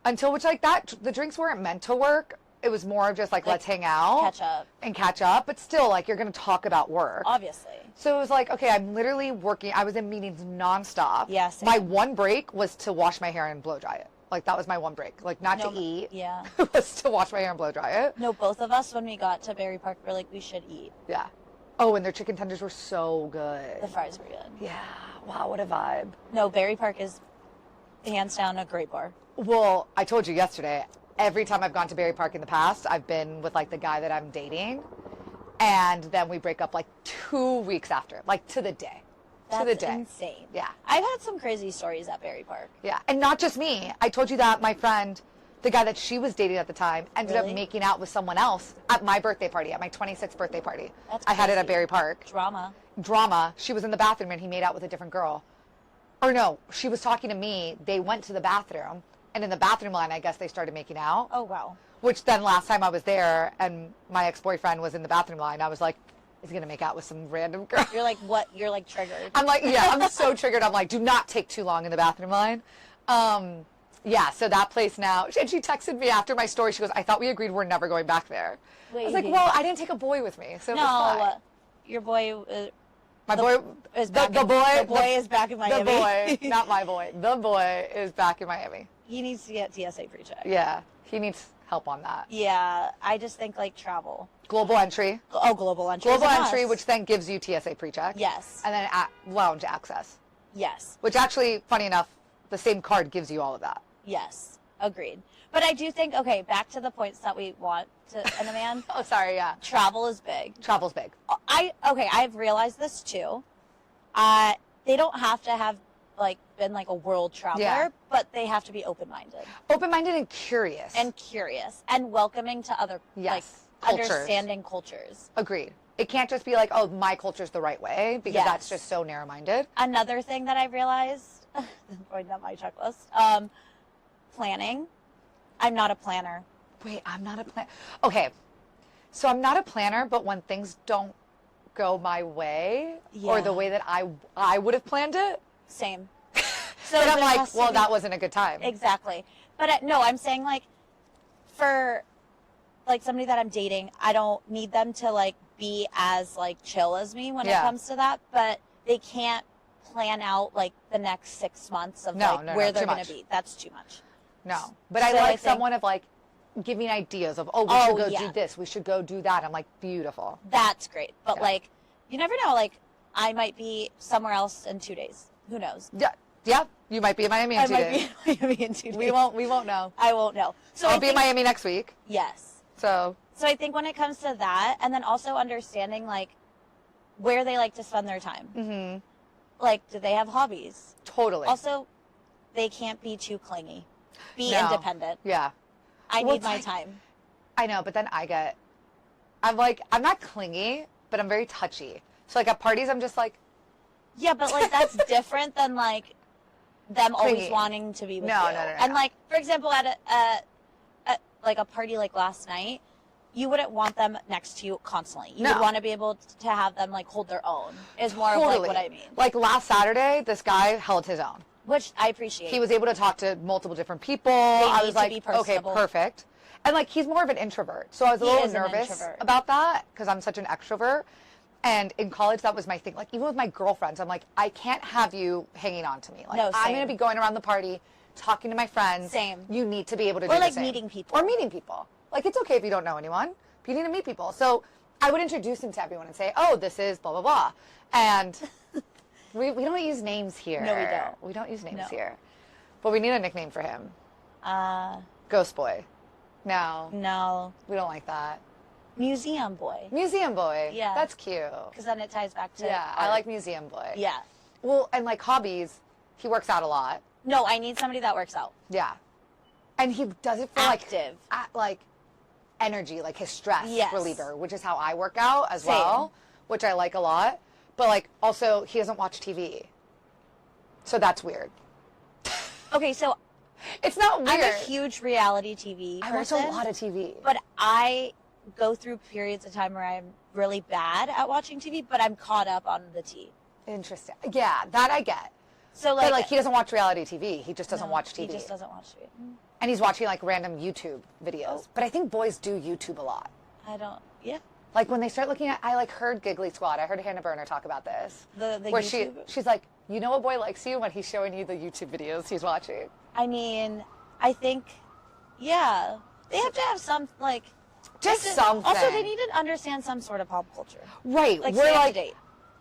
Speaker 2: until which like that the drinks weren't meant to work. It was more of just like let's hang out
Speaker 1: catch up,
Speaker 2: and catch up, but still like you're going to talk about work.
Speaker 1: obviously.
Speaker 2: So it was like, okay, I'm literally working. I was in meetings nonstop.
Speaker 1: Yeah, same.
Speaker 2: My one break was to wash my hair and blow dry it. Like that was my one break. Like not
Speaker 1: No,
Speaker 2: to eat.
Speaker 1: Yeah.
Speaker 2: It was to wash my hair and blow dry it.
Speaker 1: No, both of us when we got to Berry Park were like, we should eat.
Speaker 2: Yeah. Oh, and their chicken tenders were so good.
Speaker 1: The fries were good.
Speaker 2: Yeah. Wow, what a vibe.
Speaker 1: No, Berry Park is hands down a great bar.
Speaker 2: Well, I told you yesterday, every time I've gone to Berry Park in the past, I've been with like the guy that I'm dating. And then we break up like 2 weeks after, like to the day.
Speaker 1: That's
Speaker 2: to the day.
Speaker 1: insane.
Speaker 2: Yeah.
Speaker 1: I've had some crazy stories at Berry Park.
Speaker 2: Yeah. And not just me. I told you that my friend, the guy that she was dating at the time, ended
Speaker 1: Really?
Speaker 2: up making out with someone else at my birthday party, at my 26th birthday party.
Speaker 1: That's
Speaker 2: I had it at
Speaker 1: crazy.
Speaker 2: Berry Park.
Speaker 1: Drama.
Speaker 2: Drama. She was in the bathroom and he made out with a different girl. Or no, she was talking to me. They went to the bathroom. And in the bathroom line, I guess they started making out.
Speaker 1: Oh, wow.
Speaker 2: Which then last time I was there and my ex-boyfriend was in the bathroom line, I was like, is he going to make out with some random girl?
Speaker 1: You're like, what? You're like triggered.
Speaker 2: I'm like, yeah, I'm so triggered. I'm like, do not take too long in the bathroom line. Yeah, so that place now. And she texted me after my story. She goes, I thought we agreed we're never going back there. I was like,
Speaker 1: Wait.
Speaker 2: well, I didn't take a boy with me. So it was fine.
Speaker 1: Your boy
Speaker 2: My boy
Speaker 1: is back.
Speaker 2: the boy
Speaker 1: The boy is back in Miami.
Speaker 2: The boy, not my boy. The boy is back in Miami.
Speaker 1: He needs to get TSA pre-check.
Speaker 2: Yeah, he needs help on that.
Speaker 1: Yeah, I just think like travel.
Speaker 2: Global entry.
Speaker 1: Oh, global entry.
Speaker 2: Global
Speaker 1: is a
Speaker 2: entry,
Speaker 1: must.
Speaker 2: which then gives you TSA pre-check.
Speaker 1: Yes.
Speaker 2: And then lounge access,
Speaker 1: Yes.
Speaker 2: which actually, funny enough, the same card gives you all of that.
Speaker 1: Yes. Agreed. But I do think, okay, back to the points that we want to in a man.
Speaker 2: Oh, sorry, yeah.
Speaker 1: Travel is big.
Speaker 2: Travel's big.
Speaker 1: I've realized this too. They don't have to have like been like a world traveler,
Speaker 2: Yeah.
Speaker 1: but they have to be open-minded
Speaker 2: Open-minded and curious.
Speaker 1: and curious and welcoming to other
Speaker 2: Yes.
Speaker 1: like
Speaker 2: Cultures.
Speaker 1: understanding cultures.
Speaker 2: Agreed. It can't just be like, oh, my culture's the right way, because
Speaker 1: Yes.
Speaker 2: that's just so narrow-minded.
Speaker 1: Another thing that I've realized, going down my checklist, planning. I'm not a planner.
Speaker 2: Wait, I'm not a planner. Okay, so I'm not a planner, but when things don't go my way or the
Speaker 1: Yeah.
Speaker 2: way that I would have planned it,
Speaker 1: Same. So
Speaker 2: then I'm
Speaker 1: there
Speaker 2: like,
Speaker 1: has to
Speaker 2: well,
Speaker 1: be-
Speaker 2: that wasn't a good time.
Speaker 1: Exactly. But no, I'm saying like for like somebody that I'm dating, I don't need them to like be as like chill as me when it
Speaker 2: Yeah.
Speaker 1: comes to that, but they can't plan out like the next 6 months of
Speaker 2: No,
Speaker 1: like
Speaker 2: no,
Speaker 1: where
Speaker 2: no,
Speaker 1: they're
Speaker 2: too
Speaker 1: going
Speaker 2: much.
Speaker 1: to be. That's too much.
Speaker 2: No, but I
Speaker 1: So I
Speaker 2: like
Speaker 1: think-
Speaker 2: someone of like giving ideas of, oh, we
Speaker 1: Oh,
Speaker 2: should go
Speaker 1: yeah.
Speaker 2: do this, we should go do that. I'm like, beautiful.
Speaker 1: That's great. But
Speaker 2: Yeah.
Speaker 1: like you never know, like I might be somewhere else in 2 days. Who knows?
Speaker 2: Yeah, you might be in Miami in
Speaker 1: I
Speaker 2: 2
Speaker 1: might
Speaker 2: days.
Speaker 1: be in Miami in 2 days.
Speaker 2: We won't know.
Speaker 1: I won't know. So
Speaker 2: I'll
Speaker 1: I
Speaker 2: be in
Speaker 1: think-
Speaker 2: Miami next week,
Speaker 1: Yes.
Speaker 2: so
Speaker 1: So I think when it comes to that, and then also understanding like where they like to spend their time. Like, do they have hobbies?
Speaker 2: totally.
Speaker 1: Also, they can't be too clingy. Be
Speaker 2: No.
Speaker 1: independent.
Speaker 2: Yeah.
Speaker 1: I
Speaker 2: Well,
Speaker 1: need
Speaker 2: it's
Speaker 1: my
Speaker 2: like-
Speaker 1: time.
Speaker 2: I know, but then I'm like, I'm not clingy, but I'm very touchy. So like at parties, I'm just like,
Speaker 1: Yeah, but like that's different than like them always
Speaker 2: Clingy.
Speaker 1: wanting to be with
Speaker 2: No,
Speaker 1: you.
Speaker 2: no, no,
Speaker 1: And
Speaker 2: no.
Speaker 1: like, for example, at like a party like last night, you wouldn't want them next to you constantly. You
Speaker 2: No.
Speaker 1: would want to be able to have them like hold their own. Is more of like what I mean.
Speaker 2: Like last Saturday, this guy held his own.
Speaker 1: Which I appreciate.
Speaker 2: He was able to talk to multiple different people. I
Speaker 1: need
Speaker 2: was
Speaker 1: to
Speaker 2: like,
Speaker 1: be
Speaker 2: okay,
Speaker 1: personable.
Speaker 2: perfect. And like, he's more of an introvert. So I was a
Speaker 1: He
Speaker 2: little
Speaker 1: is an
Speaker 2: nervous
Speaker 1: introvert.
Speaker 2: about that because I'm such an extrovert. And in college, that was my thing. Like, even with my girlfriends, I'm like, I can't have you hanging on to me. Like,
Speaker 1: No,
Speaker 2: I'm
Speaker 1: same.
Speaker 2: going to be going around the party, talking to my friends.
Speaker 1: Same.
Speaker 2: You need to be able to do
Speaker 1: Or
Speaker 2: the
Speaker 1: like
Speaker 2: same.
Speaker 1: meeting people.
Speaker 2: Or meeting people. Like, it's okay if you don't know anyone, but you need to meet people. So I would introduce him to everyone and say, oh, this is blah, blah, blah. And we don't use names here.
Speaker 1: No, we don't.
Speaker 2: We don't use names
Speaker 1: No.
Speaker 2: here. But we need a nickname for him.
Speaker 1: Uh,
Speaker 2: Ghost Boy. No,
Speaker 1: no.
Speaker 2: we don't like that.
Speaker 1: Museum boy.
Speaker 2: Museum Boy.
Speaker 1: Yeah.
Speaker 2: That's cute.
Speaker 1: Because then it ties back to
Speaker 2: Yeah, I
Speaker 1: art.
Speaker 2: like Museum Boy.
Speaker 1: Yeah.
Speaker 2: Well, and like hobbies, he works out a lot.
Speaker 1: No, I need somebody that works out.
Speaker 2: Yeah. And he does it for
Speaker 1: Active.
Speaker 2: like energy, like his stress
Speaker 1: Yes.
Speaker 2: reliever, which is how I work out as
Speaker 1: Same.
Speaker 2: well, which I like a lot. But like also he doesn't watch TV. So that's weird.
Speaker 1: Okay, so
Speaker 2: It's not weird.
Speaker 1: I'm a huge reality TV
Speaker 2: I watch
Speaker 1: person.
Speaker 2: a lot of TV.
Speaker 1: But I go through periods of time where I'm really bad at watching TV, but I'm caught up on the tea.
Speaker 2: Interesting. Yeah, that I get.
Speaker 1: So
Speaker 2: But like he doesn't watch reality TV. He just doesn't
Speaker 1: no,
Speaker 2: watch TV.
Speaker 1: He just doesn't watch TV.
Speaker 2: And he's watching like random YouTube videos. But I think boys do YouTube a lot.
Speaker 1: I don't. Yeah.
Speaker 2: Like when they start looking at, I like heard Giggly Squad. I heard Hannah Berner talk about this.
Speaker 1: The
Speaker 2: where
Speaker 1: YouTube.
Speaker 2: she's like, you know a boy likes you when he's showing you the YouTube videos he's watching.
Speaker 1: I mean, I think, yeah, they have to have some like.
Speaker 2: Just
Speaker 1: to-
Speaker 2: something.
Speaker 1: Also, they need to understand some sort of pop culture.
Speaker 2: Right.
Speaker 1: Like
Speaker 2: we're
Speaker 1: stay up
Speaker 2: like,
Speaker 1: to date.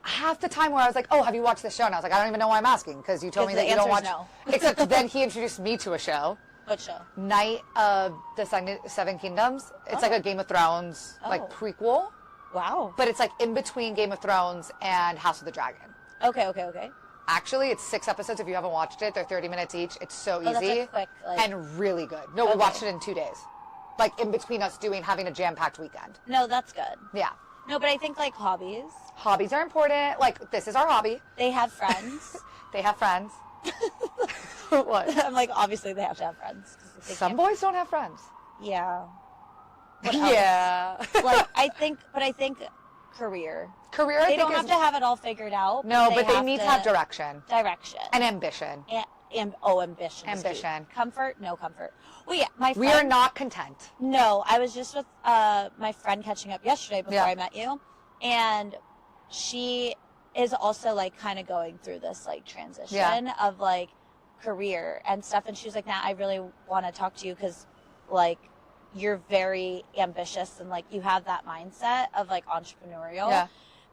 Speaker 2: half the time where I was like, oh, have you watched this show? And I was like, I don't even know why I'm asking because you told me
Speaker 1: 'Cause
Speaker 2: that
Speaker 1: the
Speaker 2: you don't watch.
Speaker 1: answer's no.
Speaker 2: Except then he introduced me to a show,
Speaker 1: What show?
Speaker 2: Night of the Seven Kingdoms. It's like a Game of Thrones like
Speaker 1: Oh.
Speaker 2: prequel,
Speaker 1: Wow.
Speaker 2: but it's like in between Game of Thrones and House of the Dragon.
Speaker 1: Okay.
Speaker 2: Actually, it's 6 episodes. If you haven't watched it, they're 30 minutes each. It's so
Speaker 1: Oh, that's
Speaker 2: easy
Speaker 1: a quick, like...
Speaker 2: and really good. No, we
Speaker 1: Okay.
Speaker 2: watched it in 2 days, like in between us having a jam-packed weekend.
Speaker 1: No, that's good.
Speaker 2: Yeah.
Speaker 1: No, but I think like hobbies,
Speaker 2: Hobbies are important. Like, this is our hobby.
Speaker 1: they have friends.
Speaker 2: They have friends. What?
Speaker 1: I'm like, obviously they have to have friends. 'Cause they
Speaker 2: Some
Speaker 1: can't-
Speaker 2: boys don't have friends.
Speaker 1: Yeah. What else?
Speaker 2: Yeah.
Speaker 1: Like, I think career.
Speaker 2: Career, I
Speaker 1: They
Speaker 2: think,
Speaker 1: don't
Speaker 2: is...
Speaker 1: have to have it all figured out.
Speaker 2: No, but they need to have direction
Speaker 1: Direction.
Speaker 2: and ambition.
Speaker 1: Ambition. is key.
Speaker 2: Ambition.
Speaker 1: Comfort? No comfort. Well, yeah, my friend.
Speaker 2: We are not content.
Speaker 1: No, I was just with my friend catching up yesterday before
Speaker 2: Yeah.
Speaker 1: I met you, and she is also like kind of going through this like transition of like career and stuff, and she was like, "Nah, I really want to talk to you because like you're very ambitious and like you have that mindset of like entrepreneurial."
Speaker 2: Yeah.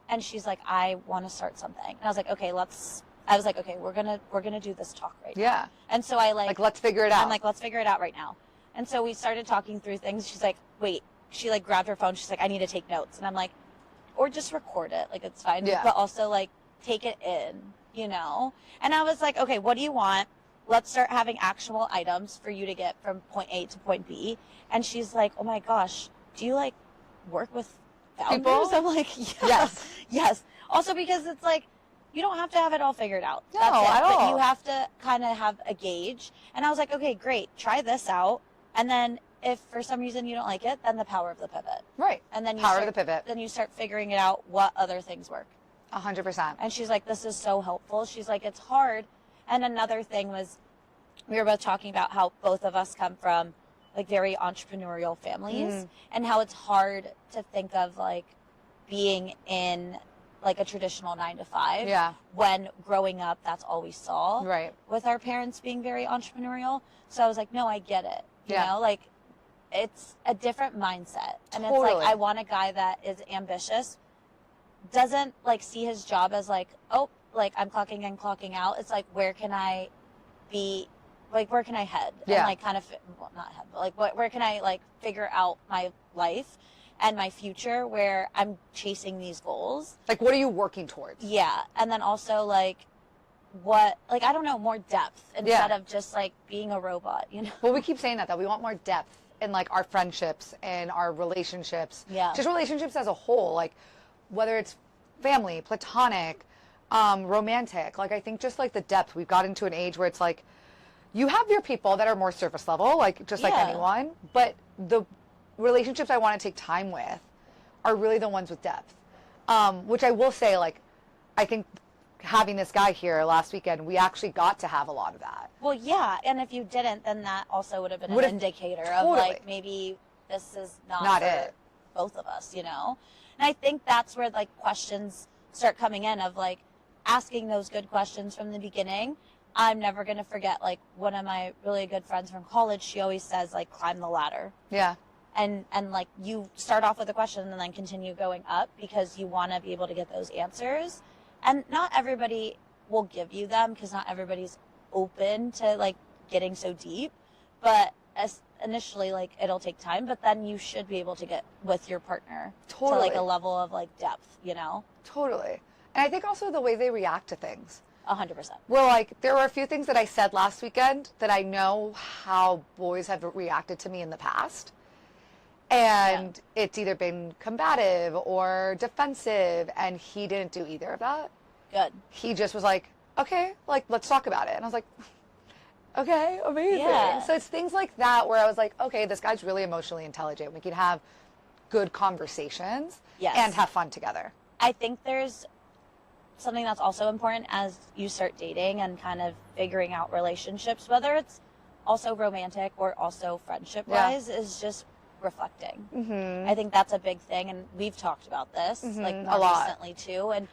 Speaker 1: And she's like, "I want to start something," and I was like, "Okay, I was like, okay, we're gonna do this talk right now."
Speaker 2: Yeah.
Speaker 1: And so I
Speaker 2: Like, let's figure it out.
Speaker 1: I'm like, let's figure it out right now. And so we started talking through things. She's like, wait, she like grabbed her phone. She's like, I need to take notes. And I'm like, or just record it. Like, it's fine.
Speaker 2: Yeah.
Speaker 1: But also like take it in, you know? And I was like, okay, what do you want? Let's start having actionable items for you to get from point A to point B. And she's like, oh my gosh, do you like work with founders?
Speaker 2: People?
Speaker 1: I'm like, yeah.
Speaker 2: Yes.
Speaker 1: Yes. Also because it's like, you don't have to have it all figured out.
Speaker 2: No,
Speaker 1: That's it.
Speaker 2: at
Speaker 1: But
Speaker 2: all.
Speaker 1: you have to kind of have a gauge. And I was like, okay, great. Try this out. And then if for some reason you don't like it, then the power of the pivot.
Speaker 2: Right.
Speaker 1: And then you
Speaker 2: Power of
Speaker 1: start,
Speaker 2: the pivot.
Speaker 1: Then you start figuring it out what other things work.
Speaker 2: 100%.
Speaker 1: And she's like, this is so helpful. She's like, it's hard. And another thing was we were both talking about how both of us come from like very entrepreneurial families and how it's hard to think of like being in like a traditional 9 to 5.
Speaker 2: Yeah.
Speaker 1: When growing up, that's all we saw.
Speaker 2: Right.
Speaker 1: With our parents being very entrepreneurial. So I was like, no, I get it. You know, like it's a different mindset. And it's
Speaker 2: Totally.
Speaker 1: like, I want a guy that is ambitious, doesn't like see his job as like, oh, like I'm clocking in, clocking out. It's like, where can I be, like, where can I head?
Speaker 2: Yeah.
Speaker 1: And like kind of, well, not head, but like, where can I like figure out my life and my future where I'm chasing these goals?
Speaker 2: Like, what are you working towards?
Speaker 1: Yeah. And then also like, what, like, I don't know, more depth instead of just like being a robot, you know?
Speaker 2: Well, we keep saying that we want more depth in like our friendships and our relationships.
Speaker 1: Yeah.
Speaker 2: Just relationships as a whole, like whether it's family, platonic, romantic. Like, I think just like the depth, we've got into an age where it's like, you have your people that are more surface level, like just like
Speaker 1: Yeah.
Speaker 2: anyone, but the relationships I want to take time with are really the ones with depth. Which I will say, like, I think having this guy here last weekend, we actually got to have a lot of that.
Speaker 1: Well, yeah. And if you didn't, then that also would have been
Speaker 2: Would've-
Speaker 1: an indicator of
Speaker 2: totally.
Speaker 1: like, maybe this is
Speaker 2: Not
Speaker 1: for
Speaker 2: it.
Speaker 1: both of us, you know? And I think that's where like questions start coming in of like asking those good questions from the beginning. I'm never going to forget, like, one of my really good friends from college, she always says, like, climb the ladder.
Speaker 2: Yeah.
Speaker 1: And like, you start off with a question and then continue going up because you want to be able to get those answers. And not everybody will give you them because not everybody's open to, like, getting so deep. But initially, like, it'll take time. But then you should be able to get with your partner to, like,
Speaker 2: Totally.
Speaker 1: a level of, like, depth, you know?
Speaker 2: Totally. And I think also the way they react to things.
Speaker 1: 100%.
Speaker 2: Well, like, there were a few things that I said last weekend that I know how boys have reacted to me in the past. And it's either been combative or defensive, and he didn't do either of that.
Speaker 1: Good.
Speaker 2: He just was like, okay, like, let's talk about it. And I was like, okay, amazing.
Speaker 1: Yeah.
Speaker 2: So it's things like that where I was like, okay, this guy's really emotionally intelligent. We can have good conversations
Speaker 1: Yes.
Speaker 2: and have fun together.
Speaker 1: I think there's something that's also important as you start dating and kind of figuring out relationships, whether it's also romantic or also friendship wise, is just reflecting.
Speaker 2: Mm-hmm.
Speaker 1: I think that's a big thing. And we've talked about this like
Speaker 2: a
Speaker 1: more
Speaker 2: lot.
Speaker 1: recently too, and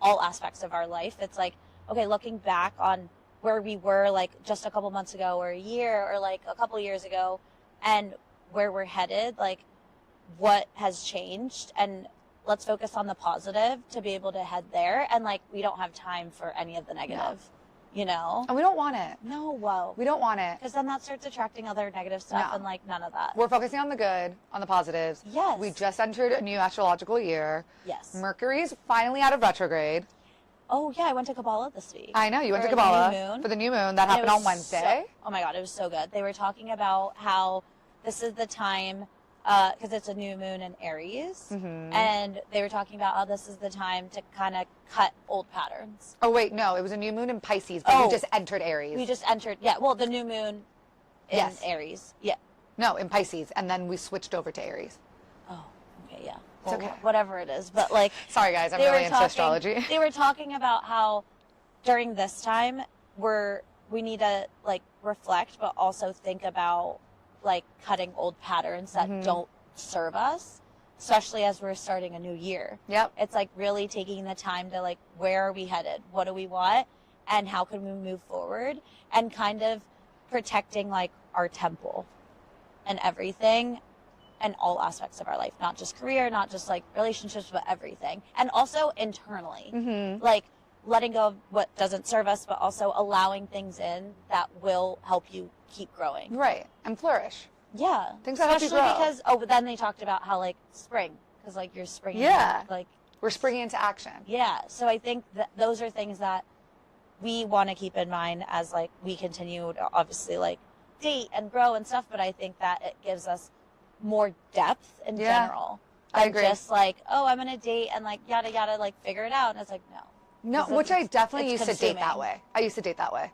Speaker 1: all aspects of our life. It's like, okay, looking back on where we were like just a couple months ago or a year or like a couple years ago and where we're headed, like what has changed and let's focus on the positive to be able to head there. And like, we don't have time for any of the negative, you know?
Speaker 2: And we don't want it.
Speaker 1: No, whoa.
Speaker 2: We don't want it.
Speaker 1: Because then that starts attracting other negative stuff
Speaker 2: No.
Speaker 1: and like none of that.
Speaker 2: We're focusing on the good, on the positives.
Speaker 1: Yes.
Speaker 2: We just entered a new astrological year.
Speaker 1: Yes.
Speaker 2: Mercury's finally out of retrograde.
Speaker 1: Oh yeah, I went to Kabbalah this week.
Speaker 2: I know, you went to
Speaker 1: For the new
Speaker 2: Kabbalah
Speaker 1: moon.
Speaker 2: for the new moon. That
Speaker 1: And it
Speaker 2: happened
Speaker 1: was
Speaker 2: on Wednesday.
Speaker 1: Oh my God, it was so good. They were talking about how this is the time, because it's a new moon in Aries,
Speaker 2: Mm-hmm.
Speaker 1: and they were talking about how this is the time to kind of cut old patterns.
Speaker 2: Oh, wait, no, it was a new moon in Pisces, but
Speaker 1: Oh.
Speaker 2: we just entered Aries.
Speaker 1: We just entered, yeah, well, the new moon in
Speaker 2: Yes.
Speaker 1: Aries. Yeah.
Speaker 2: No, in Pisces, and then we switched over to Aries.
Speaker 1: Oh, okay, yeah.
Speaker 2: It's okay.
Speaker 1: Whatever it is, but like,
Speaker 2: Sorry, guys, I'm
Speaker 1: they
Speaker 2: really
Speaker 1: were
Speaker 2: into
Speaker 1: talking,
Speaker 2: astrology.
Speaker 1: They were talking about how during this time we need to like reflect, but also think about like cutting old patterns that
Speaker 2: Mm-hmm.
Speaker 1: don't serve us, especially as we're starting a new year.
Speaker 2: Yep.
Speaker 1: It's like really taking the time to like, where are we headed? What do we want? And how can we move forward? And kind of protecting like our temple and everything and all aspects of our life, not just career, not just like relationships, but everything. And also internally,
Speaker 2: Mm-hmm.
Speaker 1: like letting go of what doesn't serve us, but also allowing things in that will help you keep growing.
Speaker 2: Right, and flourish.
Speaker 1: Yeah.
Speaker 2: Things that help you
Speaker 1: Especially
Speaker 2: grow.
Speaker 1: because, but then they talked about how like spring, because like you're springing.
Speaker 2: Yeah.
Speaker 1: Like,
Speaker 2: We're springing into action.
Speaker 1: yeah. So I think that those are things that we want to keep in mind as like we continue to obviously like date and grow and stuff, but I think that it gives us more depth in
Speaker 2: Yeah,
Speaker 1: general.
Speaker 2: I
Speaker 1: than
Speaker 2: agree.
Speaker 1: Just like, oh, I'm gonna date and like yada yada, like figure it out. And it's like, no.
Speaker 2: No,
Speaker 1: 'Cause
Speaker 2: which I
Speaker 1: it's-
Speaker 2: definitely
Speaker 1: it's
Speaker 2: used to date that
Speaker 1: consuming.
Speaker 2: way. I used to date that way.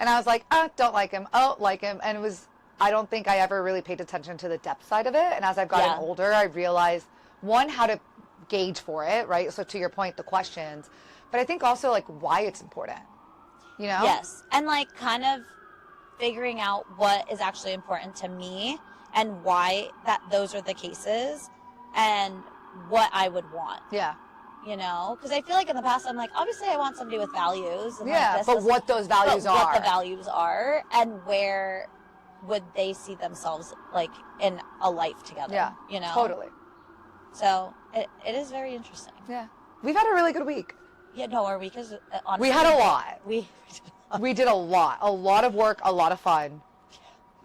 Speaker 2: And I was like, don't like him. Oh, like him. And it was, I don't think I ever really paid attention to the depth side of it. And as I've gotten
Speaker 1: Yeah.
Speaker 2: older, I realized, one, how to gauge for it, right? So to your point, the questions. But I think also like why it's important, you know?
Speaker 1: Yes. And like kind of figuring out what is actually important to me and why that those are the cases and what I would want,
Speaker 2: Yeah.
Speaker 1: you know? Because I feel like in the past, I'm like, obviously I want somebody with values. And
Speaker 2: Yeah,
Speaker 1: like, this
Speaker 2: but
Speaker 1: is-
Speaker 2: what those values
Speaker 1: but
Speaker 2: are.
Speaker 1: what the values are and where would they see themselves like in a life together.
Speaker 2: Yeah,
Speaker 1: You know?
Speaker 2: totally.
Speaker 1: So it is very interesting.
Speaker 2: Yeah. We've had a really good week.
Speaker 1: Yeah, no, our week is honestly.
Speaker 2: We had a lot.
Speaker 1: We
Speaker 2: We did a lot of work, a lot of fun,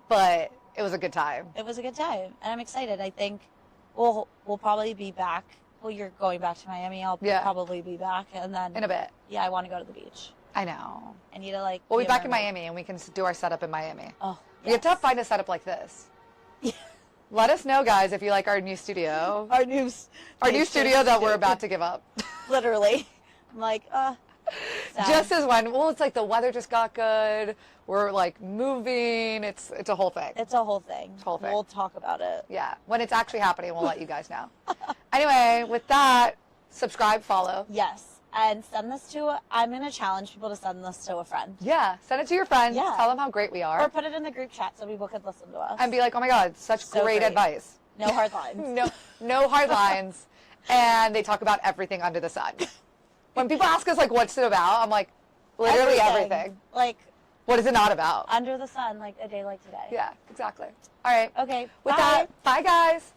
Speaker 2: but it was a good time.
Speaker 1: it was a good time, and I'm excited. I think we'll probably be back. Well, you're going back to Miami. I'll
Speaker 2: Yeah.
Speaker 1: probably be back, and then
Speaker 2: In a bit.
Speaker 1: yeah, I want to go to the beach.
Speaker 2: I know.
Speaker 1: I need to like.
Speaker 2: We'll be
Speaker 1: a
Speaker 2: back in
Speaker 1: mermaid.
Speaker 2: Miami and we can do our setup in Miami.
Speaker 1: Oh,
Speaker 2: We have to
Speaker 1: yes.
Speaker 2: find a setup like this. Let us know, guys, if you like our new studio.
Speaker 1: our new
Speaker 2: Studio that we're about to give up.
Speaker 1: literally. I'm like, sad.
Speaker 2: Just as when, well, it's like the weather just got good. We're like moving. It's a whole thing.
Speaker 1: It's a whole thing.
Speaker 2: whole thing.
Speaker 1: We'll talk about it.
Speaker 2: Yeah. When it's actually happening, we'll let you guys know. Anyway, with that, subscribe, follow.
Speaker 1: Yes, and send this to. I'm gonna challenge people to send this to a friend.
Speaker 2: Yeah. Send it to your friends.
Speaker 1: Yeah.
Speaker 2: Tell them how great we are.
Speaker 1: Or put it in the group chat so people could listen to us.
Speaker 2: And be like, oh my God, such
Speaker 1: So
Speaker 2: great
Speaker 1: great.
Speaker 2: advice.
Speaker 1: No hard lines.
Speaker 2: No hard lines. And they talk about everything under the sun. When people ask us like what's it about, I'm like, literally everything.
Speaker 1: Like
Speaker 2: What is it not about?
Speaker 1: under the sun, like a day like today.
Speaker 2: Yeah, exactly. All right.
Speaker 1: Okay.
Speaker 2: With
Speaker 1: bye.
Speaker 2: that, bye guys.